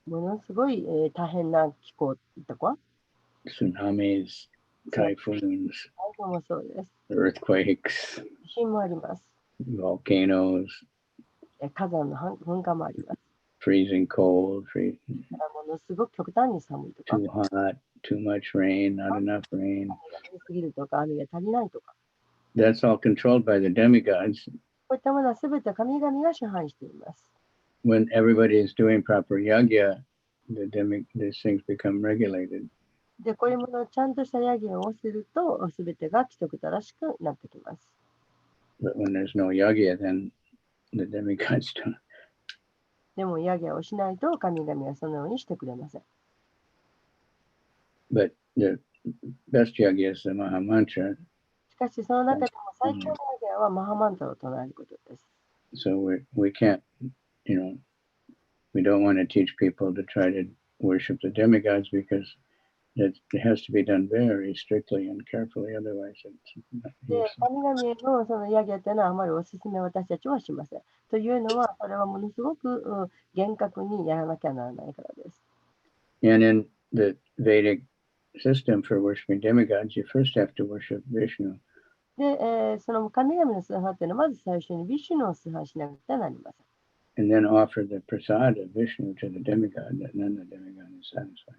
[SPEAKER 4] ものすごい、大変な気候とか、
[SPEAKER 3] tsunamis, typhoons,
[SPEAKER 4] 台風もそうです。
[SPEAKER 3] earthquakes,
[SPEAKER 4] 地震もあります。
[SPEAKER 3] volcanoes,
[SPEAKER 4] 火山の噴火もあります。
[SPEAKER 3] freezing cold,
[SPEAKER 4] ものすごく極端に寒いとか、
[SPEAKER 3] too hot, too much rain, not enough rain.
[SPEAKER 4] 雨が降りすぎるとか、雨が足りないとか、
[SPEAKER 3] That's all controlled by the demigods.
[SPEAKER 4] こういったものはすべて神々が支配しています。
[SPEAKER 3] When everybody is doing proper yagya, these things become regulated.
[SPEAKER 4] で、こういうものをちゃんとしたヤギをすると、すべてが規則正しくなってきます。
[SPEAKER 3] But when there's no yagya, then the demigods don't.
[SPEAKER 4] でもヤギをしないと神々はそのようにしてくれません。
[SPEAKER 3] But the best yagya is the Maha Mantra.
[SPEAKER 4] しかしその中でも最強のヤギはマハマンタを唱えることです。
[SPEAKER 3] So we can't, we don't want to teach people to try to worship the demigods, because it has to be done very strictly and carefully. Otherwise, it's not
[SPEAKER 4] で、
[SPEAKER 3] useful.
[SPEAKER 4] 神々のそのヤギというのはあまりお勧め私たちはしません。というのは、それはものすごく、厳格にやらなきゃならないからです。
[SPEAKER 3] And in the Vedic system for worshiping demigods, you first have to worship Vishnu.
[SPEAKER 4] で、その神々の崇拝というのはまず最初にビシュヌを崇拝しなくてはなりません。
[SPEAKER 3] And then offer the prasad of Vishnu to the demigod, and then the demigod is satisfied.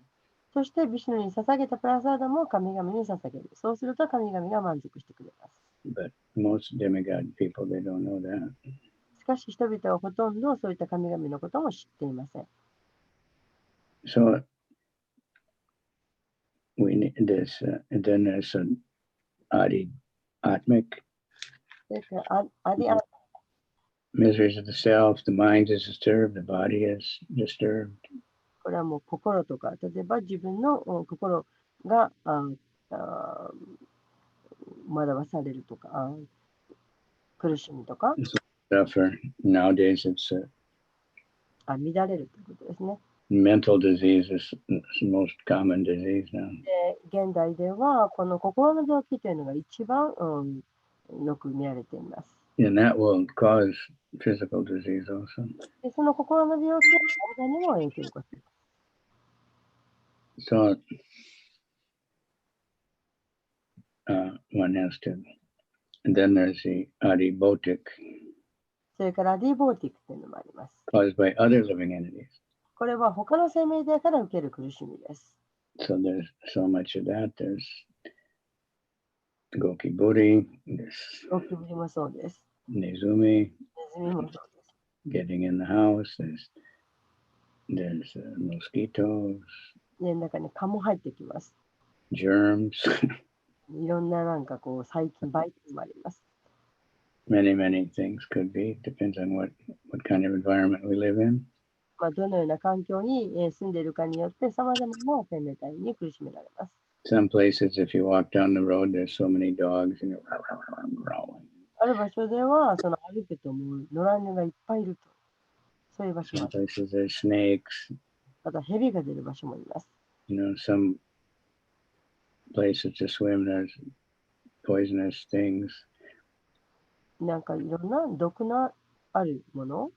[SPEAKER 4] そしてビシュヌに捧げたプラサーダも神々に捧げる。そうすると神々が満足してくれます。
[SPEAKER 3] But most demigod people, they don't know that.
[SPEAKER 4] しかし人々はほとんどそういった神々のことも知っていません。
[SPEAKER 3] So we need this, and then there's an Adi Atmic,
[SPEAKER 4] ですからアディア
[SPEAKER 3] miseries of the self, the mind is disturbed, the body is disturbed.
[SPEAKER 4] これはもう心とか、例えば自分の心が惑わされるとか、苦しみとか、
[SPEAKER 3] Suffer. Nowadays, it's
[SPEAKER 4] 乱れるということですね。
[SPEAKER 3] mental disease is the most common disease now.
[SPEAKER 4] で、現代ではこの心の病気というのが一番、よく見られています。
[SPEAKER 3] And that will cause physical disease also.
[SPEAKER 4] で、その心の病気は体にも影響を起こす。
[SPEAKER 3] So one has to, and then there's the adibotic,
[SPEAKER 4] それからアディボーティックというのもあります。
[SPEAKER 3] caused by other living entities.
[SPEAKER 4] これは他の生命体から受ける苦しみです。
[SPEAKER 3] So there's so much of that. There's Goki Buri, there's
[SPEAKER 4] ゴキブリもそうです。
[SPEAKER 3] Nezumi,
[SPEAKER 4] ネズミもそうです。
[SPEAKER 3] getting in the house. There's mosquitoes,
[SPEAKER 4] 家の中に蚊も入ってきます。
[SPEAKER 3] germs,
[SPEAKER 4] いろんななんかこう細菌、ばい菌もあります。
[SPEAKER 3] many things could be. Depends on what kind of environment we live in.
[SPEAKER 4] どのような環境に住んでいるかによって様々な生命体に苦しめられます。
[SPEAKER 3] Some places, if you walk down the road, there's so many dogs and you're growling.
[SPEAKER 4] ある場所では、その歩くともう野良犬がいっぱいいると。そういう場所も
[SPEAKER 3] Some
[SPEAKER 4] ある。
[SPEAKER 3] places there's snakes.
[SPEAKER 4] また蛇が出る場所もいます。
[SPEAKER 3] Some places to swim, there's poisonous things.
[SPEAKER 4] なんかいろんな毒のあるもの。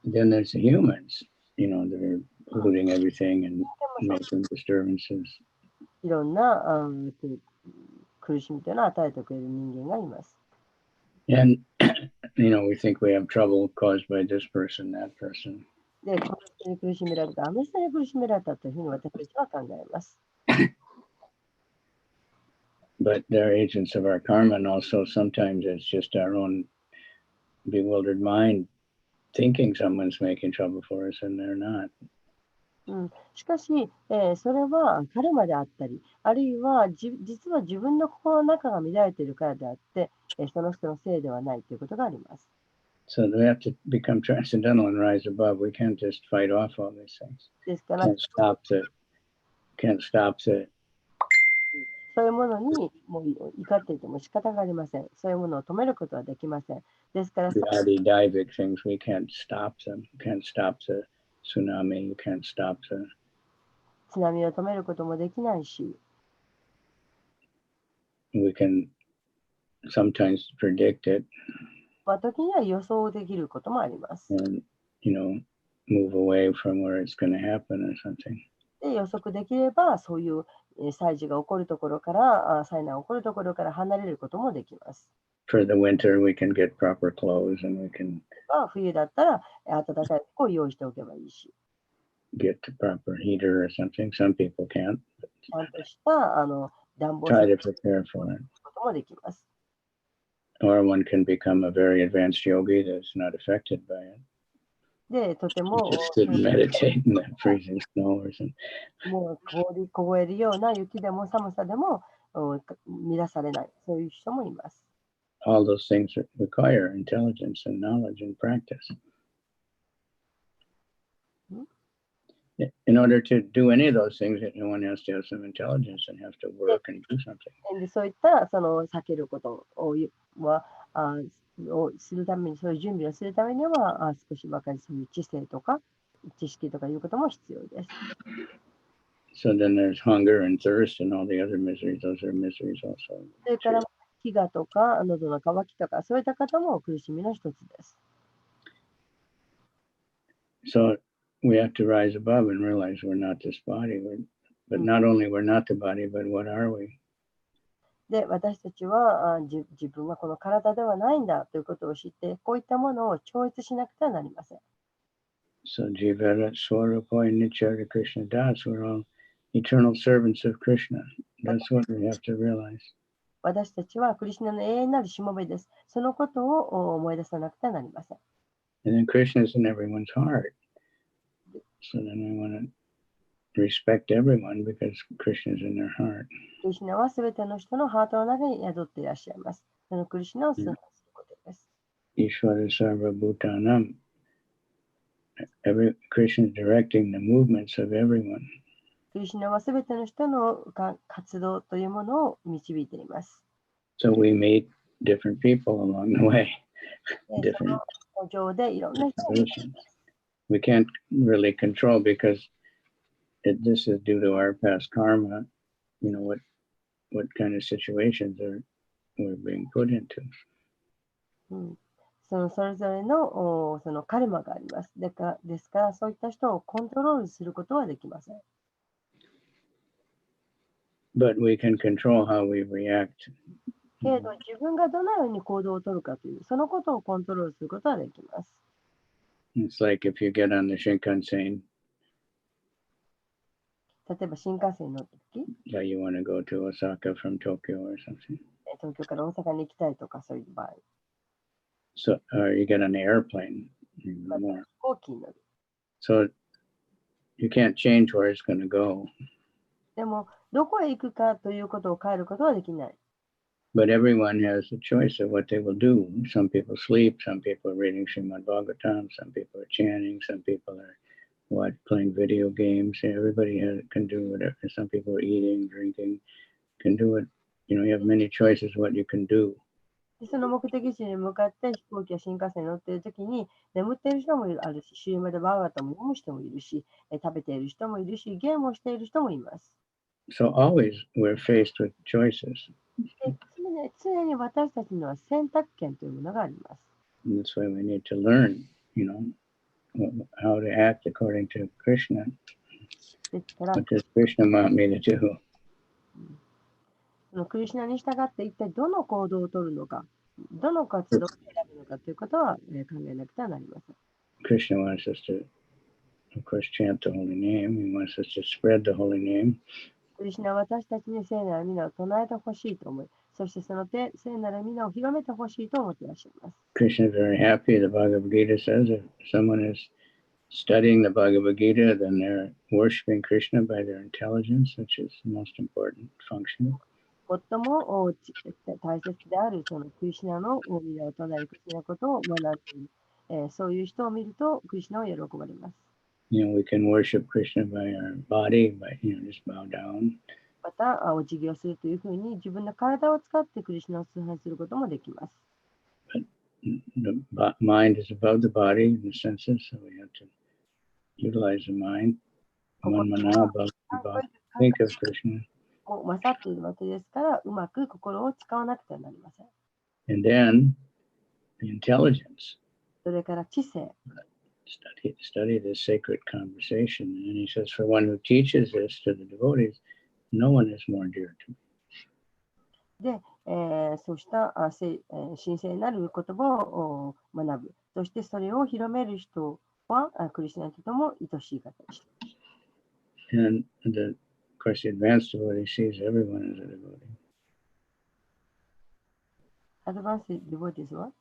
[SPEAKER 3] Then there's the humans, that are polluting everything and making disturbances.
[SPEAKER 4] いろんな苦しみというのを与えてくれる人間がいます。
[SPEAKER 3] And, we think we have trouble caused by this person, that person.
[SPEAKER 4] で、この人に苦しめられた、あの人に苦しめられたというふうに私たちは考えます。
[SPEAKER 3] But they're agents of our karma, and also sometimes it's just our own bewildered mind thinking someone's making trouble for us and they're not.
[SPEAKER 4] しかし、それはカルマであったり、あるいは実は自分の心の中が乱れているからであって、その人のせいではないということがあります。
[SPEAKER 3] So we have to become transcendental and rise above. We can't just fight off all these things.
[SPEAKER 4] ですから、
[SPEAKER 3] Can't stop the
[SPEAKER 4] そういうものにもう怒っていても仕方がありません。そういうものを止めることはできません。ですから、
[SPEAKER 3] Adi-Daivik things. We can't stop them. You can't stop the tsunami. You can't stop the
[SPEAKER 4] 津波を止めることもできないし、
[SPEAKER 3] we can sometimes predict it
[SPEAKER 4] 時には予想できることもあります。
[SPEAKER 3] and, move away from where it's going to happen or something.
[SPEAKER 4] で、予測できれば、そういう災事が起こるところから、災難が起こるところから離れることもできます。
[SPEAKER 3] For the winter, we can get proper clothes and we can
[SPEAKER 4] 冬だったら、暖かい服を用意しておけばいいし、
[SPEAKER 3] get the proper heater or something. Some people can't.
[SPEAKER 4] ちゃんとした暖房
[SPEAKER 3] Try
[SPEAKER 4] す
[SPEAKER 3] to
[SPEAKER 4] る
[SPEAKER 3] prepare for it.
[SPEAKER 4] こともできます。
[SPEAKER 3] Or one can become a very advanced yogi that's not affected by it.
[SPEAKER 4] で、とても
[SPEAKER 3] Just sit and meditate in the freezing snow or something.
[SPEAKER 4] もう凍えるような雪でも寒さでも乱されない、そういう人もいます。
[SPEAKER 3] All those things require intelligence and knowledge and practice. In order to do any of those things, one has to have some intelligence and have to work and do something.
[SPEAKER 4] で、そういった避けることはをするために、そういう準備をするためには、少しばかりそういう知性とか知識とかいうことも必要です。
[SPEAKER 3] So then there's hunger and thirst and all the other miseries. Those are miseries also.
[SPEAKER 4] それから飢餓とか喉の渇きとか、そういった方も苦しみの一つです。
[SPEAKER 3] So we have to rise above and realize we're not this body. But not only we're not the body, but what are we?
[SPEAKER 4] で、私たちは自分はこの体ではないんだということを知って、こういったものを超越しなくてはなりません。
[SPEAKER 3] So Jivara, Swarupa, and Nityara Krishna Das, we're all eternal servants of Krishna. That's what we have to realize.
[SPEAKER 4] 私たちはクリシュナの永遠なるしもべです。そのことを思い出さなくてはなりません。
[SPEAKER 3] And then Krishna is in everyone's heart. So then we want to respect everyone because Krishna is in their heart.
[SPEAKER 4] クリシュナはすべての人のハートの中に宿っていらっしゃいます。そのクリシュナを崇拝することです。
[SPEAKER 3] Ishvara Sarva Bhutanam. Krishna is directing the movements of everyone.
[SPEAKER 4] クリシュナはすべての人の活動というものを導いています。
[SPEAKER 3] So we meet different people along the way.
[SPEAKER 4] で、
[SPEAKER 3] Different
[SPEAKER 4] その上でいろんな人を
[SPEAKER 3] situations. We can't really control because this is due to our past karma. What kind of situations we're being put into.
[SPEAKER 4] それぞれのそのカルマがあります。ですからそういった人をコントロールすることはできません。
[SPEAKER 3] But we can control how we react.
[SPEAKER 4] けれど自分がどのように行動をとるかという、そのことをコントロールすることはできます。
[SPEAKER 3] It's like if you get on the Shinkansen,
[SPEAKER 4] 例えば新幹線に乗ったとき、
[SPEAKER 3] you want to go to Osaka from Tokyo or something.
[SPEAKER 4] 東京から大阪に行きたいとかそういう場合、
[SPEAKER 3] So you get on the airplane.
[SPEAKER 4] また飛行機に乗る。
[SPEAKER 3] So you can't change where it's going to go.
[SPEAKER 4] でも、どこへ行くかということを変えることはできない。
[SPEAKER 3] But everyone has a choice of what they will do. Some people sleep, some people are reading Srimad Bhagavatam, some people are chanting, some people are watch, playing video games. Everybody can do whatever. Some people are eating, drinking, can do it. You have many choices what you can do.
[SPEAKER 4] でその目的地に向かって飛行機や新幹線に乗っているときに眠っている人もいるあるし、週までバーガーとも読む人もいるし、食べている人もいるし、ゲームをしている人もいます。
[SPEAKER 3] So always we're faced with choices.
[SPEAKER 4] で常に私たちには選択権というものがあります。
[SPEAKER 3] And that's why we need to learn, how to act according to Krishna.
[SPEAKER 4] ですから、
[SPEAKER 3] What does Krishna want me to do?
[SPEAKER 4] そのクリシュナに従って一体どの行動を取るのか、どの活動を選ぶのかということは、考えなくてはなりません。
[SPEAKER 3] Krishna wants us to, of course, chant the holy name. He wants us to spread the holy name.
[SPEAKER 4] クリシュナは私たちに聖なる皆を唱えてほしいと思い、そしてその聖なる皆を広めてほしいと思っていらっしゃいます。
[SPEAKER 3] Krishna is very happy. The Bhagavad Gita says if someone is studying the Bhagavad Gita, then they're worshiping Krishna by their intelligence, which is the most important function.
[SPEAKER 4] 最も大切であるそのクリシュナの皆を唱えるクリシュナのことを学んでいる、そういう人を見るとクリシュナを喜ばれます。
[SPEAKER 3] We can worship Krishna by our body, by just bow down.
[SPEAKER 4] また、お辞儀をするというふうに自分の体を使ってクリシュナを崇拝することもできます。
[SPEAKER 3] The mind is above the body and the senses, so we have to utilize the mind. One mana above the body. Think of Krishna.
[SPEAKER 4] 勝っているわけですから、うまく心を使わなくてはなりません。
[SPEAKER 3] And then the intelligence.
[SPEAKER 4] それから知性。
[SPEAKER 3] Study this sacred conversation. And he says, for one who teaches this to the devotees, no one is more dear to me.
[SPEAKER 4] で、そうした神聖なる言葉を学ぶ。そしてそれを広める人はクリスチャンにとても愛しい方でした。
[SPEAKER 3] And of course, the advanced devotee sees everyone as a devotee.
[SPEAKER 4] Advanced devotee is what?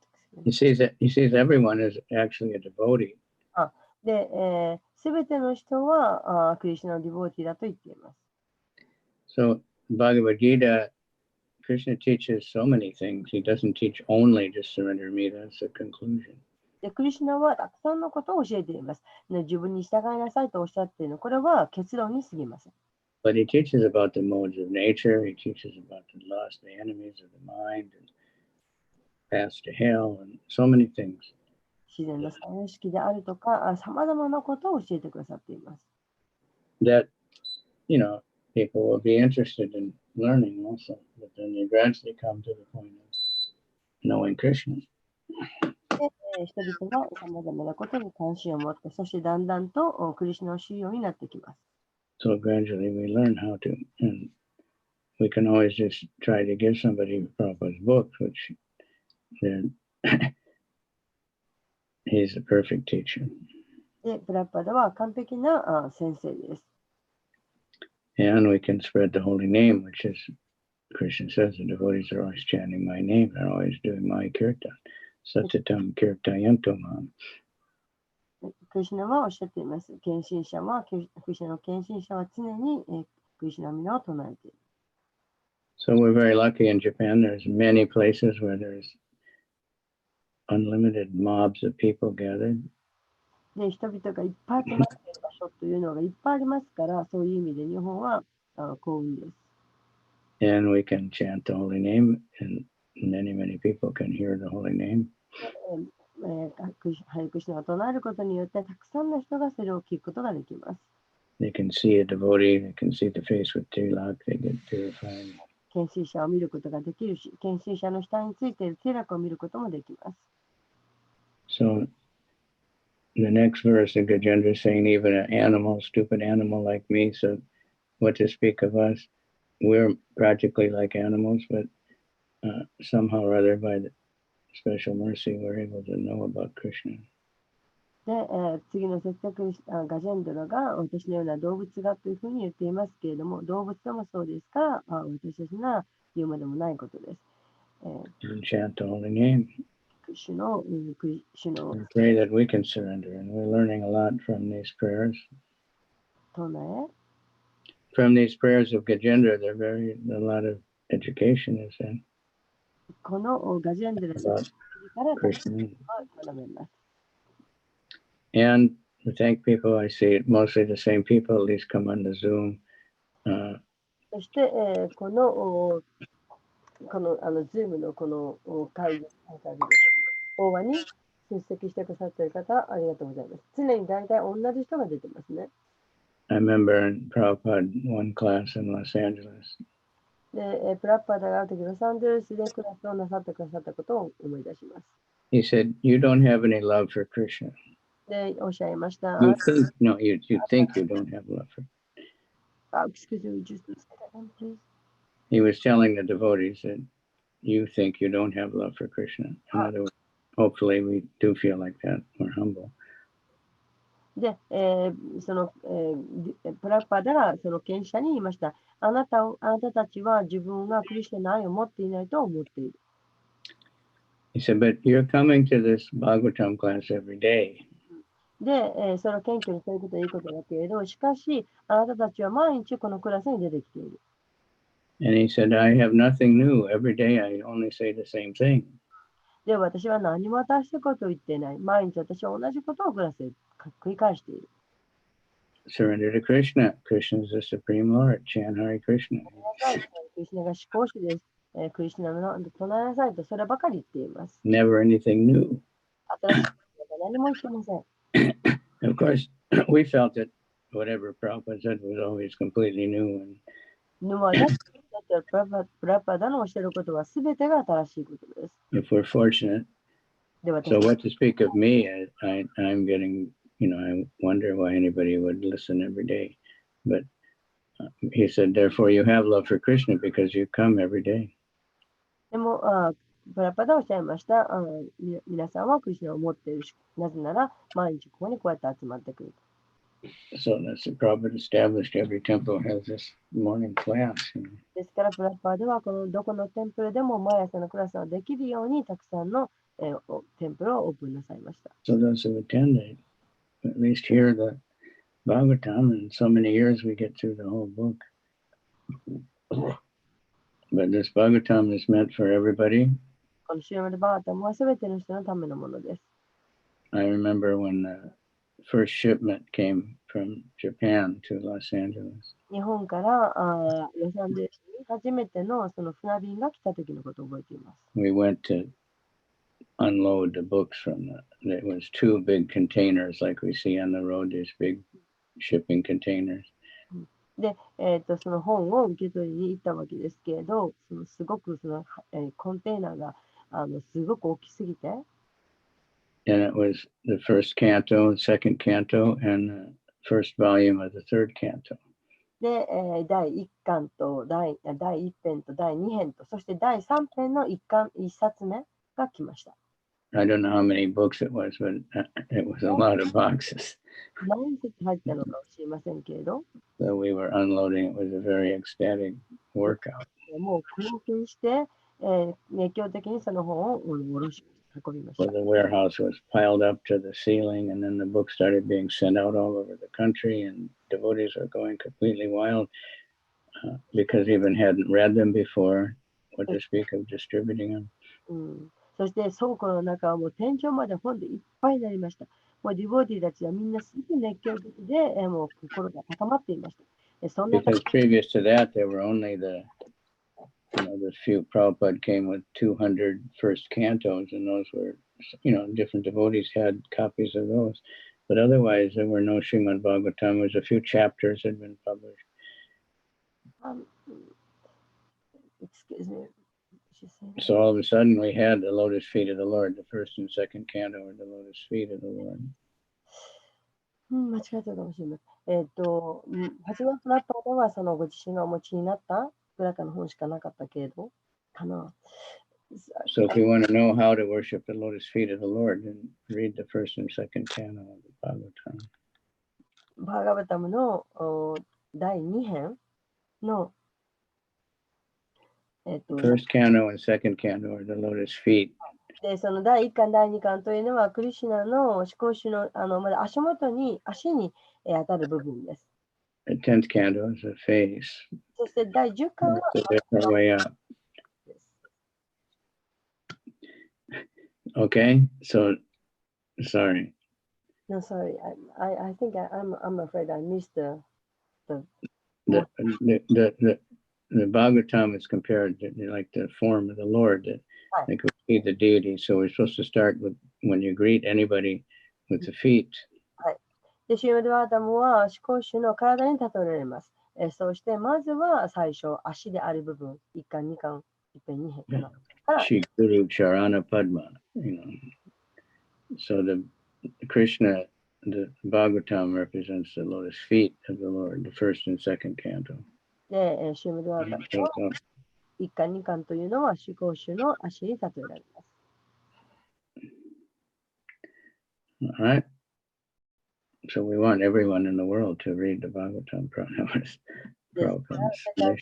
[SPEAKER 3] He sees everyone as actually a devotee.
[SPEAKER 4] で、すべての人はクリスチャンのディボーティーだと言っています。
[SPEAKER 3] So, Bhagavad Gita, Krishna teaches so many things. He doesn't teach only just surrender me. That's the conclusion.
[SPEAKER 4] でクリシュナはたくさんのことを教えています。自分に従いなさいとおっしゃっているの。これは結論に過ぎません。
[SPEAKER 3] But he teaches about the modes of nature. He teaches about the lust, the enemies of the mind, and paths to hell, and so many things.
[SPEAKER 4] 自然の三様式であるとか、さまざまなことを教えてくださっています。
[SPEAKER 3] That, people will be interested in learning also, but then they gradually come to the point of knowing Krishna.
[SPEAKER 4] で、人々がさまざまなことに関心を持って、そしてだんだんとクリシュナを知るようになってきます。
[SPEAKER 3] So gradually we learn how to, and we can always just try to give somebody Prabhupada's books, which he's a perfect teacher.
[SPEAKER 4] で、プラッパダは完璧な先生です。
[SPEAKER 3] And we can spread the holy name, which is, Krishna says, the devotees are always chanting my name, they're always doing my kirtan. Satyatam kirtayantomam.
[SPEAKER 4] クリシュナはおっしゃっています。クリシュナの献身者は常にクリシュナの皆を唱えている。
[SPEAKER 3] So we're very lucky in Japan. There's many places where there's unlimited mobs of people gathered.
[SPEAKER 4] で、人々がいっぱい集まっている場所というのがいっぱいありますから、そういう意味で日本は幸運です。
[SPEAKER 3] And we can chant the holy name, and many people can hear the holy name.
[SPEAKER 4] ハレクリシュナを唱えることによってたくさんの人がそれを聞くことができます。
[SPEAKER 3] They can see a devotee, they can see the face with tilak, they get purified.
[SPEAKER 4] 献身者を見ることができるし、献身者の額についているティラクを見ることもできます。
[SPEAKER 3] So the next verse of Gajendra is saying, even an animal, stupid animal like me, so what to speak of us? We're practically like animals, but somehow or other, by the special mercy, we're able to know about Krishna.
[SPEAKER 4] で、次の節約ガジェンドラが私のような動物がというふうに言っていますけれども、動物でもそうですから、私たちが言うまでもないことです。
[SPEAKER 3] And chant the holy name.
[SPEAKER 4] 主の
[SPEAKER 3] We pray that we can surrender, and we're learning a lot from these prayers.
[SPEAKER 4] 唱え
[SPEAKER 3] From these prayers of Gajendra, a lot of education is in
[SPEAKER 4] このガジェンドラ
[SPEAKER 3] about
[SPEAKER 4] から
[SPEAKER 3] Krishna.
[SPEAKER 4] 学べます。
[SPEAKER 3] And to thank people. I see mostly the same people at least come on the Zoom.
[SPEAKER 4] そして、このZoom のこの会議、法話に出席してくださっている方、ありがとうございます。常に大体同じ人が出てますね。
[SPEAKER 3] I remember in Prabhupada one class in Los Angeles.
[SPEAKER 4] で、プラッパーダがある時ロサンゼルスでクラスをなさってくださったことを思い出します。
[SPEAKER 3] He said, "You don't have any love for Krishna.
[SPEAKER 4] で、おっしゃいました。
[SPEAKER 3] You think you think you don't have love for."
[SPEAKER 4] Excuse me, just a second, please.
[SPEAKER 3] He was telling the devotees that you think you don't have love for Krishna. In other words, hopefully we do feel like that. We're humble.
[SPEAKER 4] で、プラッパーダがその権威者に言いました。あなたたちは自分がクリスチャンの愛を持っていないと思っている。
[SPEAKER 3] He said, "But you're coming to this Bhagavatam class every day."
[SPEAKER 4] で、それを謙虚にそういうことはいいことだけれど、しかし、あなたたちは毎日このクラスに出てきている。
[SPEAKER 3] And he said, "I have nothing new. Every day I only say the same thing."
[SPEAKER 4] で、私は何も新しいことを言っていない。毎日私は同じことをクラスで繰り返している。
[SPEAKER 3] Surrender to Krishna. Krishna is the Supreme Lord. Chant Hare Krishna.
[SPEAKER 4] クリスナが至高主です。クリスナの唱えなさいとそればかり言っています。
[SPEAKER 3] Never anything new.
[SPEAKER 4] 新しいことは何も言ってません。
[SPEAKER 3] Of course, we felt that whatever Prabhupada said was always completely new. And
[SPEAKER 4] プラパダのおっしゃることはすべてが新しいことです。
[SPEAKER 3] if we're fortunate,
[SPEAKER 4] で、私
[SPEAKER 3] so what to speak of me, I'm getting, I wonder why anybody would listen every day. But he said, therefore you have love for Krishna because you come every day.
[SPEAKER 4] でも、プラパダおっしゃいました。皆さんはクリスナを持っているし、なぜなら毎日ここにこうやって集まってくる。
[SPEAKER 3] So that's the Prabhupada established. Every temple has this morning class.
[SPEAKER 4] ですから、プラパーではこのどこのテンプルでも毎朝のクラスができるようにたくさんの、テンプルをオープンなさいました。
[SPEAKER 3] So those who attend, they at least hear the Bhagavatam, and so many years we get through the whole book. But this Bhagavatam is meant for everybody.
[SPEAKER 4] このシューマルバータムはすべての人のためのものです。
[SPEAKER 3] I remember when the first shipment came from Japan to Los Angeles.
[SPEAKER 4] 日本からロサンゼルスに初めてのその船便が来た時のことを覚えています。
[SPEAKER 3] We went to unload the books from it was two big containers like we see on the road, these big shipping containers.
[SPEAKER 4] で、その本を受け取りに行ったわけですけれど、そのすごくその、コンテナがすごく大きすぎて、
[SPEAKER 3] And it was the first canto, second canto, and the first volume of the third canto.
[SPEAKER 4] で、第1巻と第1編と第2編と、そして第3編の1冊目が来ました。
[SPEAKER 3] I don't know how many books it was, but it was a lot of boxes.
[SPEAKER 4] 何冊入ったのか知りませんけれど、
[SPEAKER 3] So we were unloading. It was a very ecstatic workout.
[SPEAKER 4] もう興奮して、熱狂的にその本を下ろし運びまし
[SPEAKER 3] So
[SPEAKER 4] た。
[SPEAKER 3] the warehouse was piled up to the ceiling, and then the books started being sent out all over the country, and devotees were going completely wild because even hadn't read them before. What to speak of distributing them?
[SPEAKER 4] そして倉庫の中はもう天井まで本でいっぱいになりました。もうディボーティーたちはみんなすごく熱狂的で、もう心が高まっていました。そんな
[SPEAKER 3] Because previous to that, there were only the few. Prabhupada came with 200 first cantos, and those were, different devotees had copies of those. But otherwise, there were no Srimad Bhagavatam. There was a few chapters had been published.
[SPEAKER 4] Excuse me.
[SPEAKER 3] So all of a sudden, we had the lotus feet of the Lord. The first and second canto were the lotus feet of the Lord.
[SPEAKER 4] 間違えたかもしれない。初めプラッパーではそのご自身がお持ちになったプラカの本しかなかったけれど、かな。
[SPEAKER 3] So if you want to know how to worship the lotus feet of the Lord, then read the first and second canto of the Bhagavatam.
[SPEAKER 4] バーガバタムの第2編の
[SPEAKER 3] First canto and second canto are the lotus feet.
[SPEAKER 4] で、その第1巻、第2巻というのは、クリシュナの思考主のまだ足に当たる部分です。
[SPEAKER 3] The 10th canto is the face.
[SPEAKER 4] そして第10巻は
[SPEAKER 3] It's a different way up. Okay, so sorry.
[SPEAKER 4] No, sorry. I think I'm afraid I missed the
[SPEAKER 3] The Bhagavatam is compared to like the form of the Lord, that
[SPEAKER 4] Right.
[SPEAKER 3] like we see the deity. So we're supposed to start with when you greet anybody with the feet.
[SPEAKER 4] で、シューメドバータムは思考主の体に例えられます。そして、まずは最初、足である部分、一巻、二巻、一辺、二辺かな。から、
[SPEAKER 3] Shri Guru Charana Padma, So the Krishna, the Bhagavatam represents the lotus feet of the Lord, the first and second canto.
[SPEAKER 4] で、シューメドバータムの一巻、二巻というのは思考主の足に例えられます。
[SPEAKER 3] All right. So we want everyone in the world to read the Bhagavatam.
[SPEAKER 4] ですから、世界の皆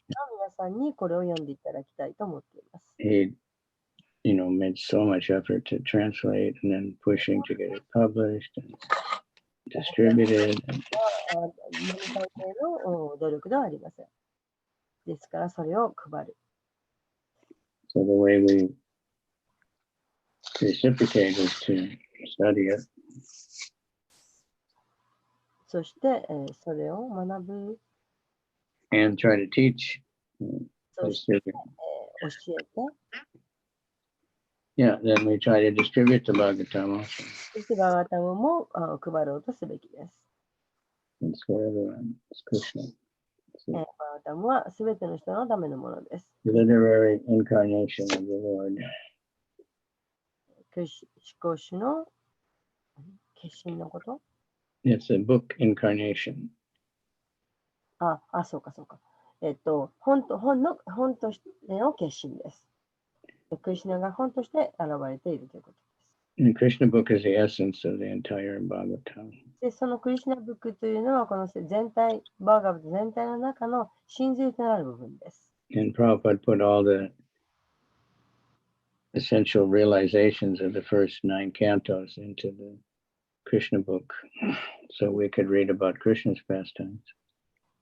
[SPEAKER 4] さんにこれを読んでいただきたいと思っています。
[SPEAKER 3] He, made so much effort to translate and then pushing to get it published and distributed.
[SPEAKER 4] 何回の努力ではありません。ですから、それを配る。
[SPEAKER 3] So the way we reciprocate is to study it.
[SPEAKER 4] そして、それを学ぶ。
[SPEAKER 3] And try to teach.
[SPEAKER 4] そして、教えて。
[SPEAKER 3] Yeah, then we try to distribute the Bhagavatam also.
[SPEAKER 4] そしてバガタムも配ろうとすべきです。
[SPEAKER 3] It's for everyone. It's Krishna.
[SPEAKER 4] バガタムはすべての人のためのものです。
[SPEAKER 3] Literary incarnation of the Lord.
[SPEAKER 4] 思考主の化身のこと。
[SPEAKER 3] It's a book incarnation.
[SPEAKER 4] そうかそうか。本としての化身です。クリシュナが本として現れているということです。
[SPEAKER 3] And Krishna book is the essence of the entire Bhagavatam.
[SPEAKER 4] で、そのクリシュナブックというのはこの全体、バーガブ全体の中の真髄となる部分です。
[SPEAKER 3] And Prabhupada put all the essential realizations of the first 9 cantos into the Krishna book, so we could read about Krishna's pastimes.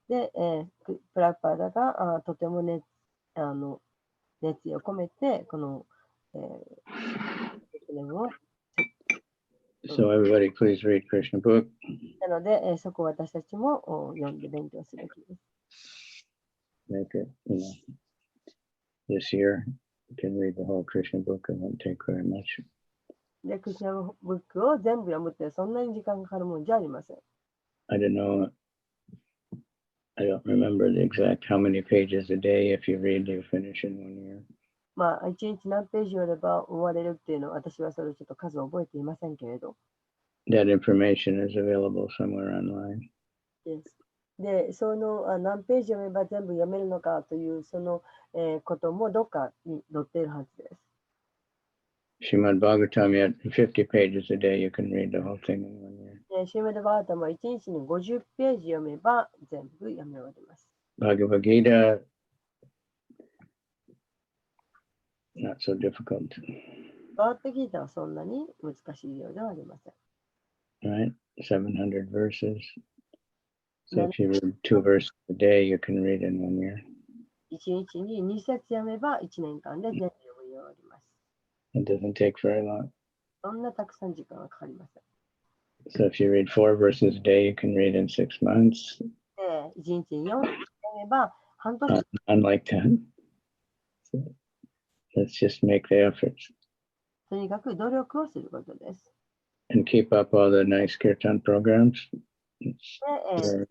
[SPEAKER 4] で、プラパダがとても熱意を込めて、この、
[SPEAKER 3] So everybody please read Krishna book.
[SPEAKER 4] なので、そこを私たちも読んで勉強すべきです。
[SPEAKER 3] Make it, this year you can read the whole Krishna book. It won't take very much.
[SPEAKER 4] で、クリシュナブックを全部読むってそんなに時間がかかるもんじゃありません。
[SPEAKER 3] I don't know. I don't remember the exact how many pages a day. If you read, you finish in 1 year.
[SPEAKER 4] まあ、1日何ページよれば終われるっていうのは、私はそれをちょっと数を覚えていませんけれど。
[SPEAKER 3] That information is available somewhere online.
[SPEAKER 4] Yes. で、その何ページ読めば全部読めるのかというその、こともどっかに載っているはずです。
[SPEAKER 3] Srimad Bhagavatam, yet 50 pages a day, you can read the whole thing in 1 year.
[SPEAKER 4] シューメドバータムは1日に50ページ読めば全部読み終わります。
[SPEAKER 3] Bhagavad Gita, not so difficult.
[SPEAKER 4] バータギータはそんなに難しいようではありません。
[SPEAKER 3] Right? 700 verses. So if you read 2 verses a day, you can read in 1 year.
[SPEAKER 4] 1日に2節読めば1年間で全部読み終わります。
[SPEAKER 3] It doesn't take very long.
[SPEAKER 4] そんなたくさん時間はかかりません。
[SPEAKER 3] So if you read 4 verses a day, you can read in 6 months.
[SPEAKER 4] 1日に4読めば半年。
[SPEAKER 3] Unlike that. So let's just make the efforts.
[SPEAKER 4] とにかく努力をすることです。
[SPEAKER 3] And keep up all the nice kirtan programs.
[SPEAKER 4] 素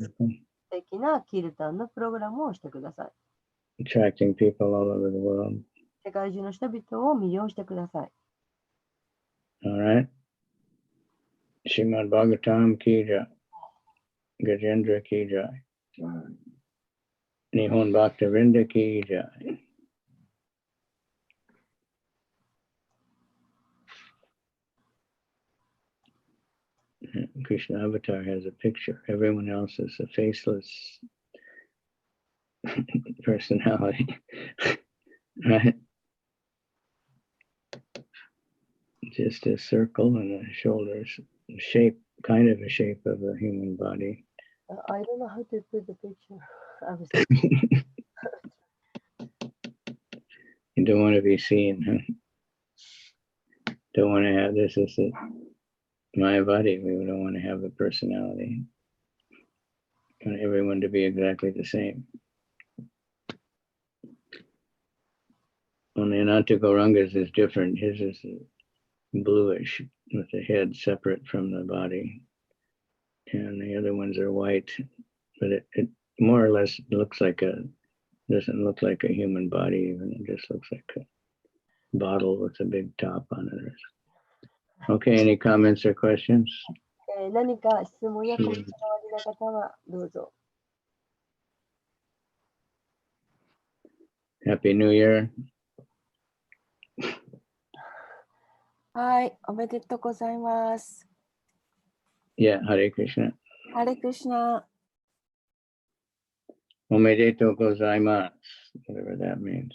[SPEAKER 4] 敵なキルタンのプログラムをしてください。
[SPEAKER 3] Attracting people all over the world.
[SPEAKER 4] 世界中の人々を魅了してください。
[SPEAKER 3] All right. Srimad Bhagavatam ki jai. Gajendra ki jai. Nihon Bhakta Vrinda ki jai. Krishna avatar has a picture. Everyone else is a faceless personality. Right? Just a circle and the shoulders, shape, kind of a shape of a human body.
[SPEAKER 4] I don't know how to put the picture.
[SPEAKER 3] You don't want to be seen, huh? Don't want to have this as a Mayavadi, we don't want to have a personality. We want everyone to be exactly the same. Only Ananta Gauranga's is different. His is bluish with the head separate from the body. And the other ones are white, but it more or less looks like doesn't look like a human body even. It just looks like a bottle with a big top on it. Okay, any comments or questions?
[SPEAKER 4] 何か質問やコメントがおありな方はどうぞ。
[SPEAKER 3] Happy New Year.
[SPEAKER 6] はい、おめでとうございます。
[SPEAKER 3] Yeah, Hare Krishna.
[SPEAKER 6] ハレクリシナ。
[SPEAKER 3] Omedeto gozaimasu, whatever that means.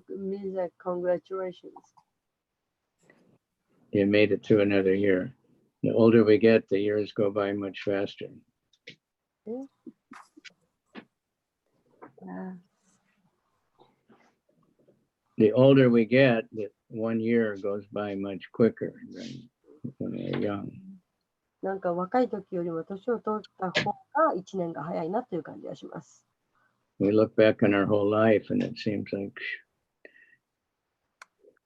[SPEAKER 4] Means that congratulations.
[SPEAKER 3] You made it through another year. The older we get, the years go by much faster. The older we get, the 1 year goes by much quicker than when we're young.
[SPEAKER 4] なんか若い時よりも年を取った方が1年が早いなという感じがします。
[SPEAKER 3] We look back on our whole life and it seems like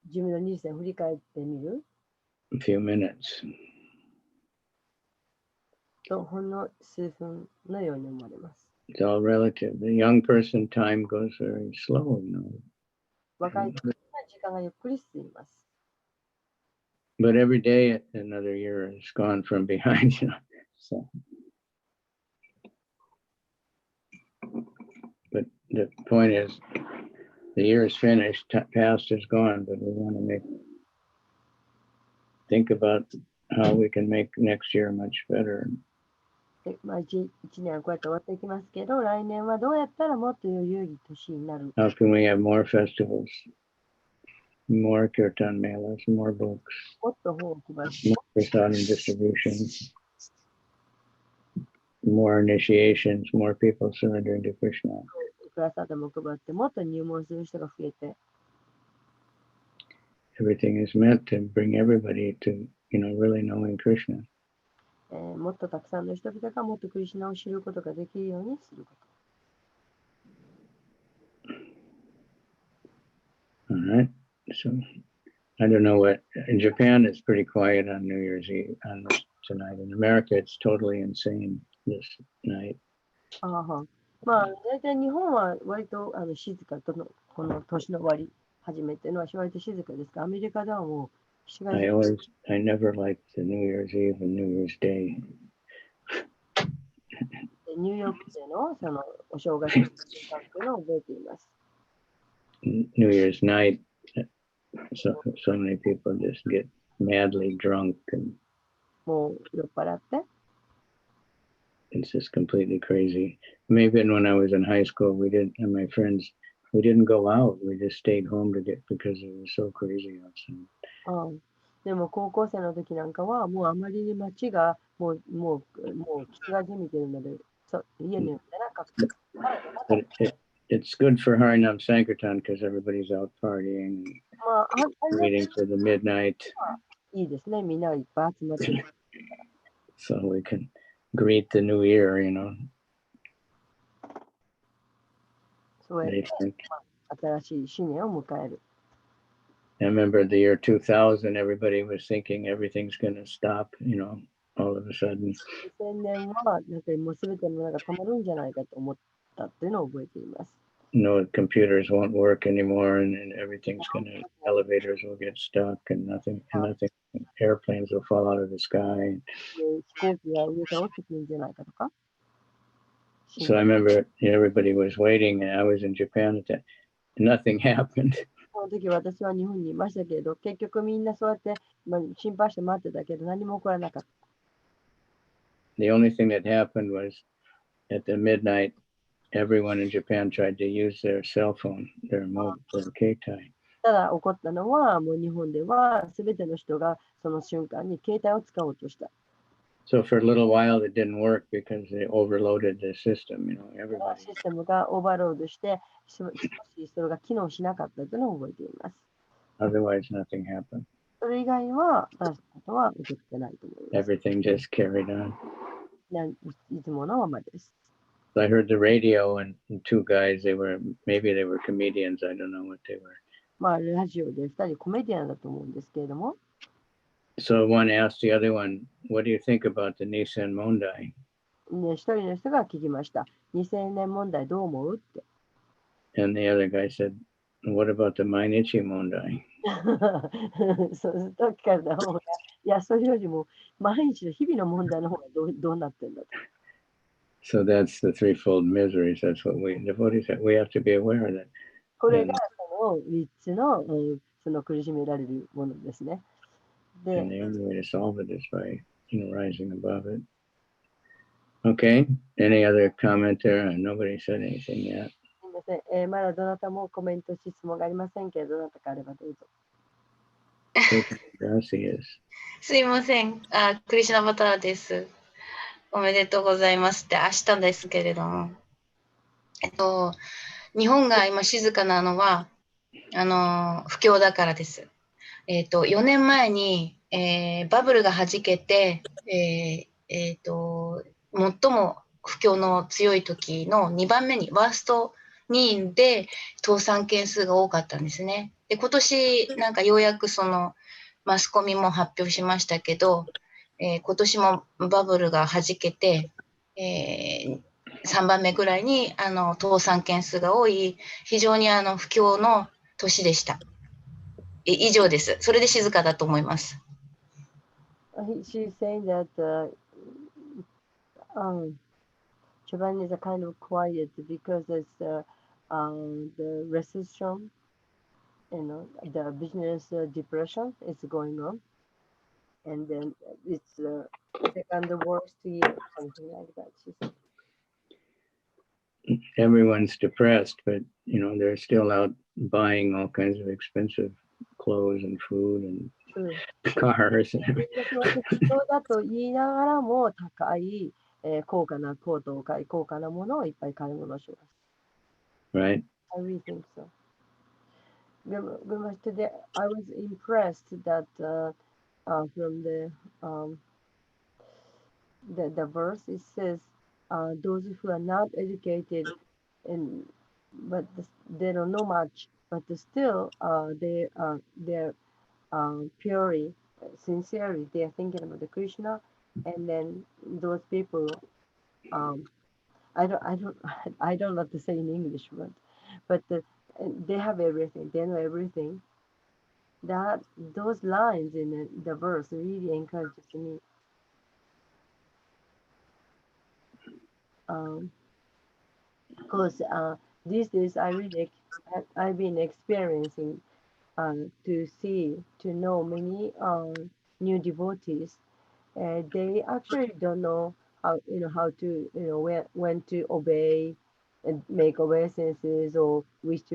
[SPEAKER 4] 自分の人生を振り返ってみる
[SPEAKER 3] a few minutes.
[SPEAKER 4] とほんの数分のように思われます。
[SPEAKER 3] It's all relative. The young person, time goes very slow, you know.
[SPEAKER 4] 若い時は時間がゆっくり進みます。
[SPEAKER 3] But every day another year is gone from behind, you know. So, but the point is, the year is finished, past is gone, but we want to think about how we can make next year much better.
[SPEAKER 4] でまあ、1年はこうやって終わっていきますけど、来年はどうやったらもっと余裕いい年になる。
[SPEAKER 3] How can we have more festivals, more kirtan melas, more books,
[SPEAKER 4] もっと本を配る。
[SPEAKER 3] more prasadam distribution, more initiations, more people surrendering to Krishna.
[SPEAKER 4] プラサーダも配って、もっと入門する人が増えて、
[SPEAKER 3] Everything is meant to bring everybody to, really knowing Krishna.
[SPEAKER 4] もっとたくさんの人々がもっとクリシュナを知ることができるようにするこ
[SPEAKER 3] All right. So I don't know what in Japan it's pretty quiet on New Year's Eve tonight. In America it's totally insane this night.
[SPEAKER 4] と。まあ、大体日本は割と静かとの、この年の終わり、初めてのは割と静かですが、アメリカではもう、
[SPEAKER 3] I never liked the New Year's Eve and New Year's Day.
[SPEAKER 4] ニューヨークでのそのお正月の時間というのを覚えています。
[SPEAKER 3] New Year's night, so many people just get madly drunk and
[SPEAKER 4] もう酔っ払って、
[SPEAKER 3] it's just completely crazy. Maybe when I was in high school, and my friends, we didn't go out. We just stayed home because it was so crazy outside.
[SPEAKER 4] でも高校生の時なんかはもうあまりに街がもう気がじみてるので家に出なかった。
[SPEAKER 3] But it's good for Harinam Sankirtan because everybody's out partying,
[SPEAKER 4] まあ、
[SPEAKER 3] waiting for the midnight,
[SPEAKER 4] いいですね。みんながいっぱい集まってる。
[SPEAKER 3] so we can greet the new year,
[SPEAKER 4] そうやっ
[SPEAKER 3] I
[SPEAKER 4] て
[SPEAKER 3] think.
[SPEAKER 4] 新しい新年を迎える。
[SPEAKER 3] I remember the year 2000, everybody was thinking everything's going to stop, all of a sudden.
[SPEAKER 4] 2000年はなんかもうすべてのものが止まるんじゃないかと思ったっていうのを覚えています。
[SPEAKER 3] Computers won't work anymore, and everything's elevators will get stuck, and nothing, airplanes will fall out of the sky.
[SPEAKER 4] 飛行機が上から落ちてくるんじゃないかとか。
[SPEAKER 3] So I remember everybody was waiting, and I was in Japan at that. Nothing happened.
[SPEAKER 4] その時私は日本にいましたけれど、結局みんなそうやって、心配して待ってたけど何も起こらなかった。
[SPEAKER 3] The only thing that happened was at the midnight, everyone in Japan tried to use their cell phone, their keitai.
[SPEAKER 4] ただ起こったのは、もう日本ではすべての人がその瞬間に携帯を使おうとした。
[SPEAKER 3] So for a little while it didn't work because they overloaded the system, everybody.
[SPEAKER 4] システムがオーバーロードして、少しそれが機能しなかったというのを覚えています。
[SPEAKER 3] Otherwise nothing happened.
[SPEAKER 4] そそれ以外は出すことは起こってないと思います。
[SPEAKER 3] Everything just carried on.
[SPEAKER 4] いつものままです。
[SPEAKER 3] I heard the radio and two guys, maybe they were comedians, I don't know what they were.
[SPEAKER 4] まあ、ラジオで2人コメディアンだと思うんですけれども、
[SPEAKER 3] So one asked the other one, what do you think about the Nissan Mondai?
[SPEAKER 4] ね、一人の人が聞きました。2000年問題どう思うって。
[SPEAKER 3] And the other guy said, what about the Mainichi Mondai?
[SPEAKER 4] そう時からの方が、いや、それよりも毎日の日々の問題の方がどうなってんだと。
[SPEAKER 3] So that's the threefold miseries. That's what we devotees have. We have to be aware of that.
[SPEAKER 4] これがその3つの、その苦しめられるものですね。で、
[SPEAKER 3] And the only way to solve it is by rising above it. Okay. Any other comment there? Nobody said anything yet.
[SPEAKER 4] すみません、まだどなたもコメント、質問がありませんけど、どなたかあればどうぞ。
[SPEAKER 3] Gracias.
[SPEAKER 7] すいません。クリシュナバターです。おめでとうございますって明日ですけれども。日本が今静かなのは、不況だからです。4年前に、バブルが弾けて、最も不況の強い時の2番目に、ワースト2位で倒産件数が多かったんですね。で、今年なんかようやくそのマスコミも発表しましたけど、今年もバブルが弾けて、3番目ぐらいに倒産件数が多い非常に不況の年でした。以上です。それで静かだと思います。
[SPEAKER 4] She's saying that Japan is a kind of quiet because it's the recession, the business depression is going on, and then it's the second worst year, something like that. She said.
[SPEAKER 3] Everyone's depressed, but they're still out buying all kinds of expensive clothes and food and cars and everything.
[SPEAKER 4] そうだと言いながらも高い、高価なコートを買い、高価なものをいっぱい買い物します。
[SPEAKER 3] Right?
[SPEAKER 4] I really think so. Today I was impressed that from the verse it says those who are not educated but they don't know much, but still they're purely, sincerely they are thinking about the Krishna, and then those people I don't know what to say in English, but they have everything, they know everything. That those lines in the verse really encourages me. Because these days I've been experiencing to know many new devotees. They actually don't know how to when to obey and make obeisances, or which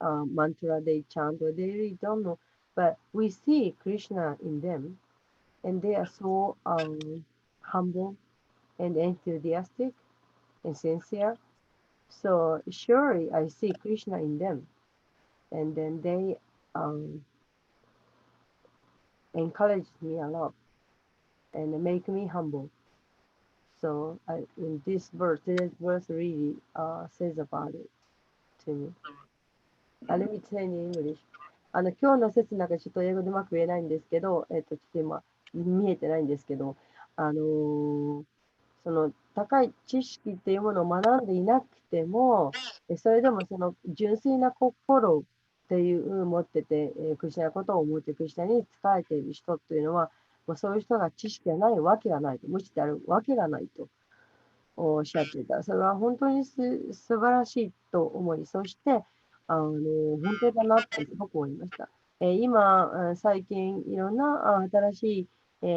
[SPEAKER 4] mantra they chant, or they really don't know. But we see Krishna in them, and they are so humble and enthusiastic and sincere. So surely I see Krishna in them, and then they encourage me a lot and make me humble. So in this verse really says about it to me. Let me say in English. 今日の説なんかちょっと英語でうまく言えないんですけど、ちょっと今見えてないんですけど、その高い知識っていうものを学んでいなくても、それでもその純粋な心っていう持ってて、クリスチャンのことを思ってクリスチャンに仕えている人っていうのは、もうそういう人が知識がないわけがないと、無知であるわけがないとおっしゃっていた。それは本当に素晴らしいと思い、そして本当だなってすごく思いました。今、最近いろんな新しいデ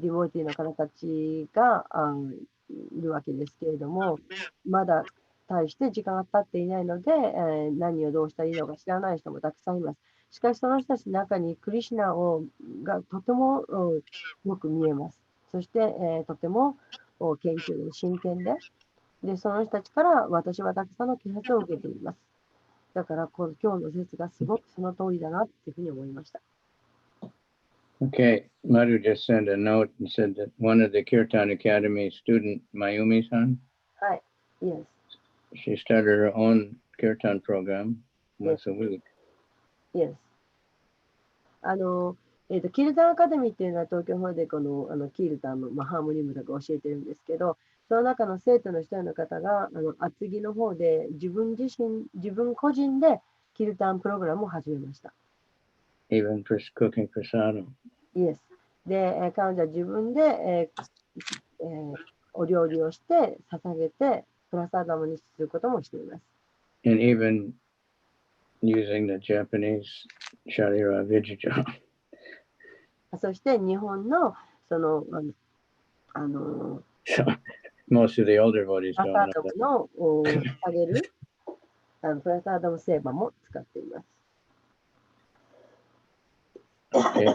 [SPEAKER 4] ィボーティーの方たちがいるわけですけれども、まだ対して時間が経っていないので、何をどうしたらいいのか知らない人もたくさんいます。しかしその人たちの中にクリシュナがとてもよく見えます。そして、とても研究に真剣で、その人たちから私はたくさんの啓発を受けています。だから今日の説がすごくその通りだなっていうふうに思いました。
[SPEAKER 3] Okay, Madhu just sent a note and said that one of the Kirtan Academy student, Mayumi-san,
[SPEAKER 4] Yes.
[SPEAKER 3] she started her own Kirtan program once a week.
[SPEAKER 4] Yes. キルタンアカデミーっていうのは東京法でキルタンの、ハーモニウムとか教えてるんですけど、その中の生徒の一人の方が厚木の方で自分個人でキルタンプログラムを始めました。
[SPEAKER 3] Even for cooking prasadam.
[SPEAKER 4] Yes. で、彼女は自分で、お料理をして捧げてプラサダムにすることもしています。
[SPEAKER 3] And even using the Japanese Sharira Vijaja.
[SPEAKER 4] そして日本のその
[SPEAKER 3] So most of the older devotees
[SPEAKER 4] プ
[SPEAKER 3] don't
[SPEAKER 4] ラサ
[SPEAKER 3] know
[SPEAKER 4] ダ
[SPEAKER 3] that.
[SPEAKER 4] ムの捧げるプラサダム聖馬も使っています。
[SPEAKER 3] Okay.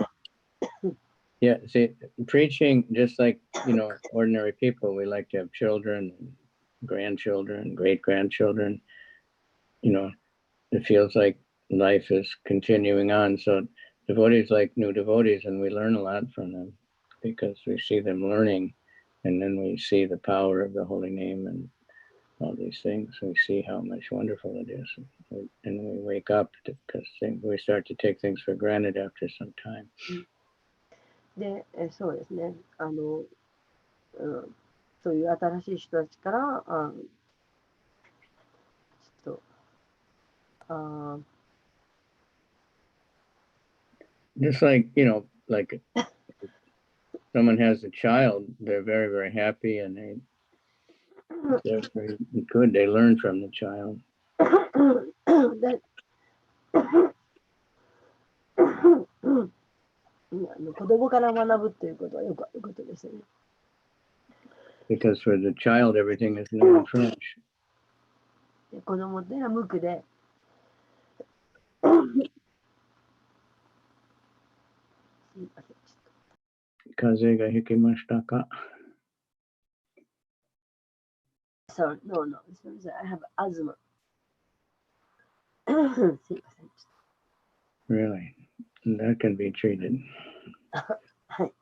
[SPEAKER 3] Yeah, see, preaching, just like, ordinary people, we like to have children, grandchildren, great-grandchildren. It feels like life is continuing on. So devotees like new devotees, and we learn a lot from them because we see them learning, and then we see the power of the holy name and all these things. We see how much wonderful it is. And we wake up because we start to take things for granted after some time.
[SPEAKER 4] で、そうですね。そういう新しい人たちから、
[SPEAKER 3] Just like, like someone has a child, they're very, very happy and they're very good. They learn from the child.
[SPEAKER 4] で子供から学ぶっていうことはよくあることですよね。
[SPEAKER 3] Because for the child, everything is new and fresh.
[SPEAKER 4] 子供っていうのは無垢で、
[SPEAKER 3] 風がひきましたか?
[SPEAKER 4] Sorry, no, I have asthma. すいません。
[SPEAKER 3] Really? That can be treated.
[SPEAKER 4] はい。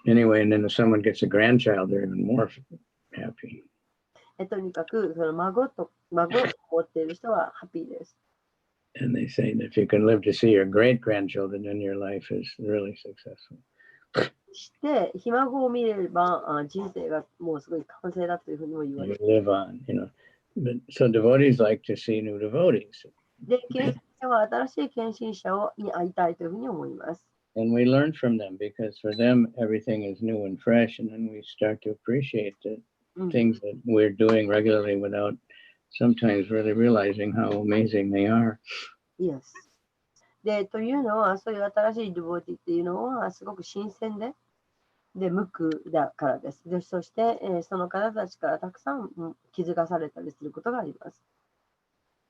[SPEAKER 3] Anyway, and then if someone gets a grandchild, they're even more happy.
[SPEAKER 4] とにかく、その孫を持っている人はハッピーです。
[SPEAKER 3] And they say that if you can live to see your great grandchildren, then your life is really successful.
[SPEAKER 4] して、ひ孫を見れれば、人生がもうすごい完成だというふうにも言われ
[SPEAKER 3] You
[SPEAKER 4] る。
[SPEAKER 3] live on, But so devotees like to see new devotees.
[SPEAKER 4] で、献身者は新しい献身者に会いたいというふうに思います。
[SPEAKER 3] And we learn from them because for them, everything is new and fresh. And then we start to appreciate the things that we're doing regularly without sometimes really realizing how amazing they are.
[SPEAKER 4] Yes. で、というのは、そういう新しいデボティっていうのは、すごく新鮮で、無垢だからです。で、そして、その方たちからたくさん気づかされたりすることがあります。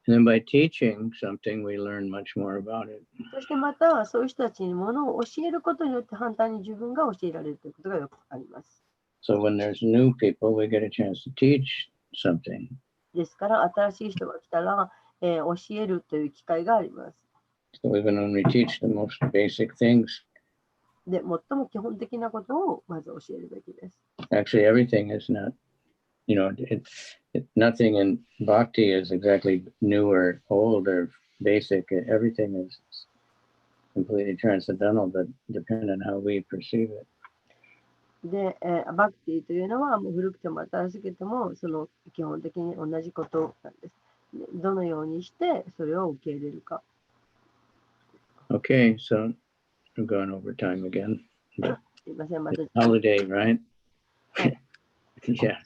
[SPEAKER 3] And then by teaching something, we learn much more about it.
[SPEAKER 4] そしてまた、そういう人たちにものを教えることによって、反対に自分が教えられるということがよくあります。
[SPEAKER 3] So when there's new people, we get a chance to teach something.
[SPEAKER 4] ですから、新しい人が来たら、教えるという機会があります。
[SPEAKER 3] So we can only teach the most basic things.
[SPEAKER 4] で、最も基本的なことをまず教えるべきです。
[SPEAKER 3] Actually, everything is not, nothing in bhakti is exactly new or old or basic. Everything is completely transcendental, but depending on how we perceive it.
[SPEAKER 4] で、バクティというのはもう古くても新しくてもその基本的に同じことなんです。どのようにしてそれを受け入れるか。
[SPEAKER 3] Okay, so we're going over time again.
[SPEAKER 4] すいません、また。
[SPEAKER 3] Holiday, right? Yeah.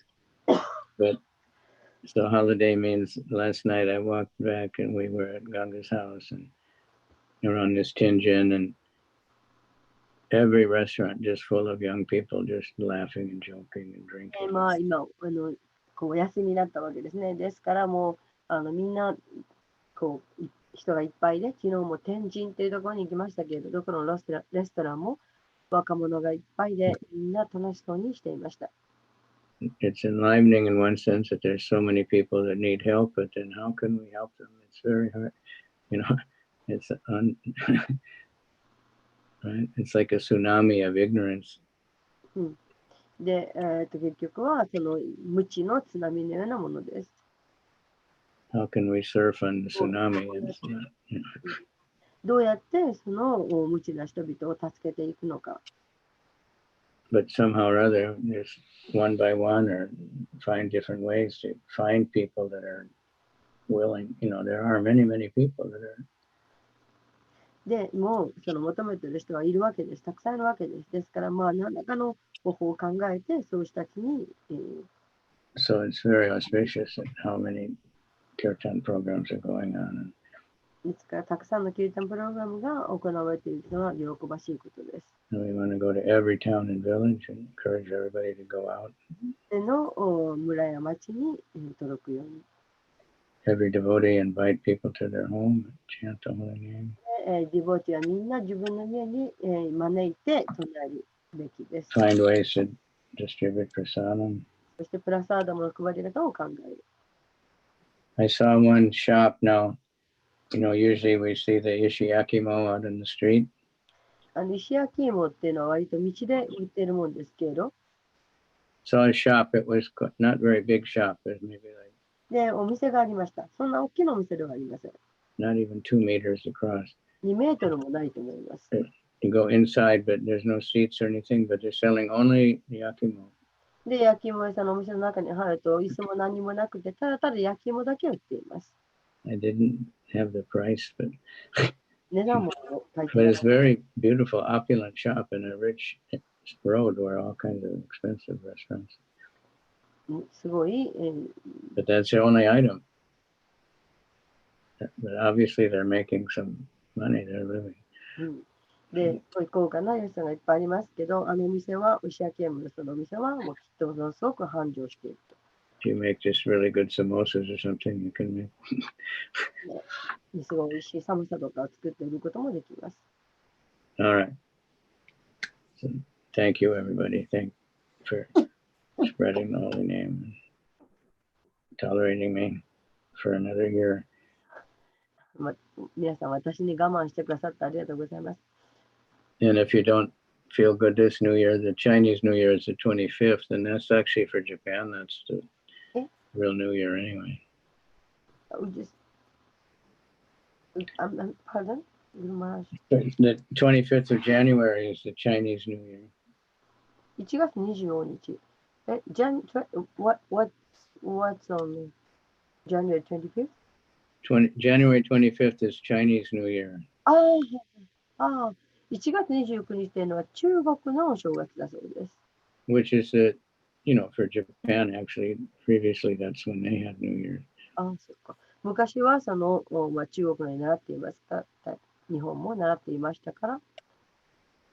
[SPEAKER 3] But so holiday means last night I walked back and we were at Ganga's house and around this Tinjin and every restaurant just full of young people just laughing and joking and drinking.
[SPEAKER 4] まあ今こうお休みだったわけですね。ですからもうみんなこう人がいっぱいで、昨日も天神っていうところに行きましたけれど、どこのレストランも若者がいっぱいで、みんな楽しそうにしていました。
[SPEAKER 3] It's enlivening in one sense that there's so many people that need help, but then how can we help them? It's very hard. you know, it's right? It's like a tsunami of ignorance.
[SPEAKER 4] で、結局はその無知の津波のようなものです。
[SPEAKER 3] How can we surf on the tsunami? And it's not,
[SPEAKER 4] どうやってその無知な人々を助けていくのか。
[SPEAKER 3] but somehow or other, just one by one, or find different ways to find people that are willing. You know, there are many, many people that are.
[SPEAKER 4] でもうその求めている人はいるわけです。たくさんいるわけです。ですから、まあ、何らかの方法を考えて、そういう人たちに、
[SPEAKER 3] So it's very auspicious at how many kirtan programs are going on.
[SPEAKER 4] ですから、たくさんのキリタンプログラムが行われているのは喜ばしいことです。
[SPEAKER 3] And we want to go to every town and village and encourage everybody to go out.
[SPEAKER 4] での村や町に届くように。
[SPEAKER 3] Every devotee invite people to their home, chant the holy name.
[SPEAKER 4] ディボティはみんな自分の家に招いて唱えるべきです。
[SPEAKER 3] Find ways to distribute prasadam.
[SPEAKER 4] そしてプラサーダムの配り方を考える。
[SPEAKER 3] I saw one shop now. You know, usually we see the Ishiakimo out in the street.
[SPEAKER 4] 石焼き芋っていうのは割と道で売ってるもんですけれど、
[SPEAKER 3] Saw a shop. It was not very big shop. It was maybe like
[SPEAKER 4] で、お店がありました。そんな大きなお店ではありません。
[SPEAKER 3] not even 2 meters across.
[SPEAKER 4] 2メートルもないと思います。
[SPEAKER 3] You go inside, but there's no seats or anything. But they're selling only the yakimo.
[SPEAKER 4] で、焼き芋屋さんのお店の中に入ると、椅子も何もなくて、ただただ焼き芋だけ売っています。
[SPEAKER 3] I didn't have the price, but
[SPEAKER 4] 値段も書いて
[SPEAKER 3] but
[SPEAKER 4] ない
[SPEAKER 3] it's very beautiful, opulent shop in a rich road where all kinds of expensive restaurants.
[SPEAKER 4] すごい、
[SPEAKER 3] But that's the only item. But obviously they're making some money. They're living.
[SPEAKER 4] で、高価な良さがいっぱいありますけど、あのお店は、石焼き芋のそのお店は、もうきっとものすごく繁盛していると。
[SPEAKER 3] If you make just really good samosas or something, you can make.
[SPEAKER 4] すごい美味しい寒さとかを作って売ることもできます。
[SPEAKER 3] All right. So thank you, everybody. Thank for spreading the holy name and tolerating me for another year.
[SPEAKER 4] 皆さん、私に我慢してくださってありがとうございます。
[SPEAKER 3] And if you don't feel good this New Year, the Chinese New Year is the 25th, and that's actually for Japan. That's the real New Year anyway.
[SPEAKER 4] Pardon? Maharaj.
[SPEAKER 3] The 25th of January is the Chinese New Year.
[SPEAKER 4] 1月25日。What's on January 25th?
[SPEAKER 3] January 25th is Chinese New Year.
[SPEAKER 4] 1月29日というのは中国のお正月だそうです。
[SPEAKER 3] Which is the, you know, for Japan actually. Previously, that's when they had New Year.
[SPEAKER 4] そうか。昔はその、中国に習っていますか、日本も習っていましたから、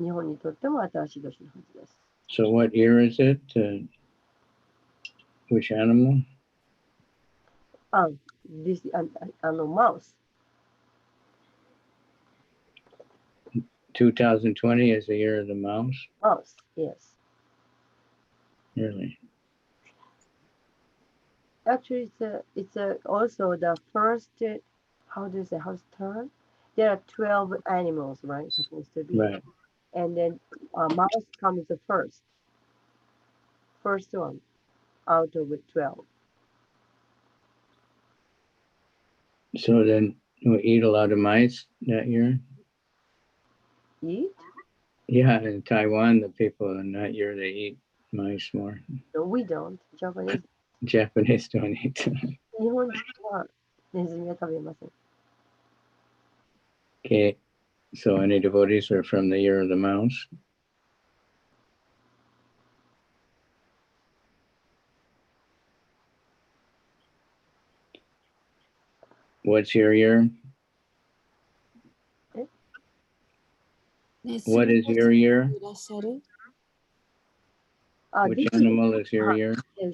[SPEAKER 4] 日本にとっても新しい年のはずです。
[SPEAKER 3] So what year is it? Which animal?
[SPEAKER 4] This mouse.
[SPEAKER 3] 2020 is the year of the mouse?
[SPEAKER 4] Mouse, yes.
[SPEAKER 3] Really?
[SPEAKER 4] Actually, it's also the first, how do you say, house turn? There are 12 animals, right? Supposed to be.
[SPEAKER 3] Right.
[SPEAKER 4] And then mouse comes the first. First one out of 12.
[SPEAKER 3] So then we eat a lot of mice that year?
[SPEAKER 4] Eat?
[SPEAKER 3] Yeah, in Taiwan, the people in that year, they eat mice more.
[SPEAKER 4] No, we don't.
[SPEAKER 3] Japanese don't eat.
[SPEAKER 4] 日本人はネズミは食べません。
[SPEAKER 3] Okay, so any devotees are from the year of the mouse? What's your year? What is your year? Which animal is your year?
[SPEAKER 4] イ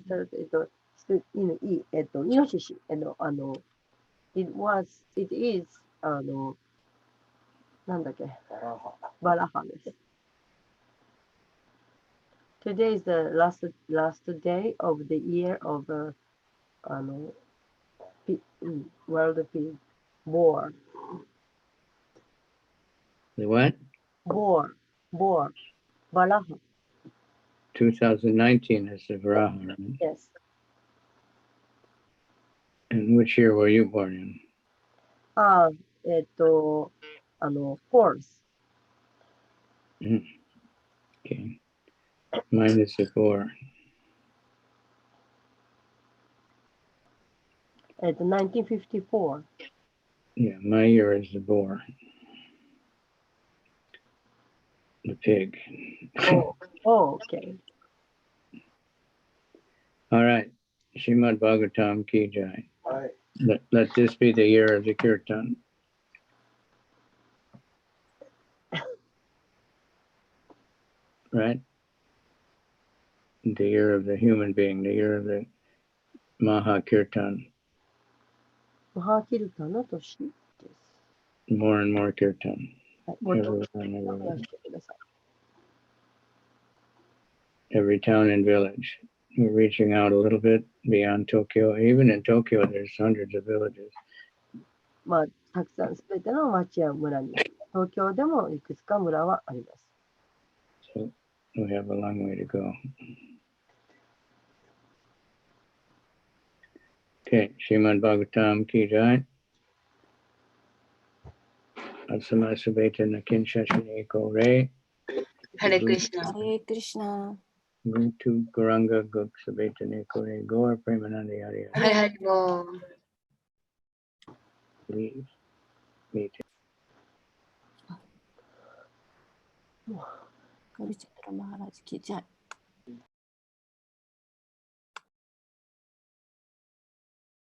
[SPEAKER 4] ノシシ。it is, なんだっけ、バラハです。Today is the last day of the year of World Pig War.
[SPEAKER 3] The what?
[SPEAKER 4] Boar. Varaha.
[SPEAKER 3] 2019 is the Varaha, right?
[SPEAKER 4] Yes.
[SPEAKER 3] And which year were you born in?
[SPEAKER 4] 4th.
[SPEAKER 3] Okay. Mine is the 4.
[SPEAKER 4] 1954.
[SPEAKER 3] Yeah, my year is the boar. The pig.
[SPEAKER 4] Okay.
[SPEAKER 3] All right. Srimad Bhagavatam Ki Jai.
[SPEAKER 1] Hi.
[SPEAKER 3] Let this be the year of the kirtan. Right? The year of the human being, the year of the Maha Kirtan.
[SPEAKER 4] マハキルタの年です。
[SPEAKER 3] More and more kirtan.
[SPEAKER 4] はい、もっと
[SPEAKER 3] Everyone,
[SPEAKER 4] お
[SPEAKER 3] everywhere.
[SPEAKER 4] 話してください。
[SPEAKER 3] Every town and village. We're reaching out a little bit beyond Tokyo. Even in Tokyo, there's hundreds of villages.
[SPEAKER 4] まあ、たくさんすべての町や村に、東京でもいくつか村はあります。
[SPEAKER 3] So we have a long way to go. Okay, Srimad Bhagavatam Ki Jai. Asama Sabeta Nakin Shashini Ko Re.
[SPEAKER 7] Hare Krishna.
[SPEAKER 6] ハレクリシナ。
[SPEAKER 3] Guntu Guranga Guk Sabeta Neko Re. Gaur Premanandi Hari.
[SPEAKER 7] Hare Hare Bo.
[SPEAKER 3] Leave. Meet.
[SPEAKER 6] カビチャンドラマハラジキジャイ。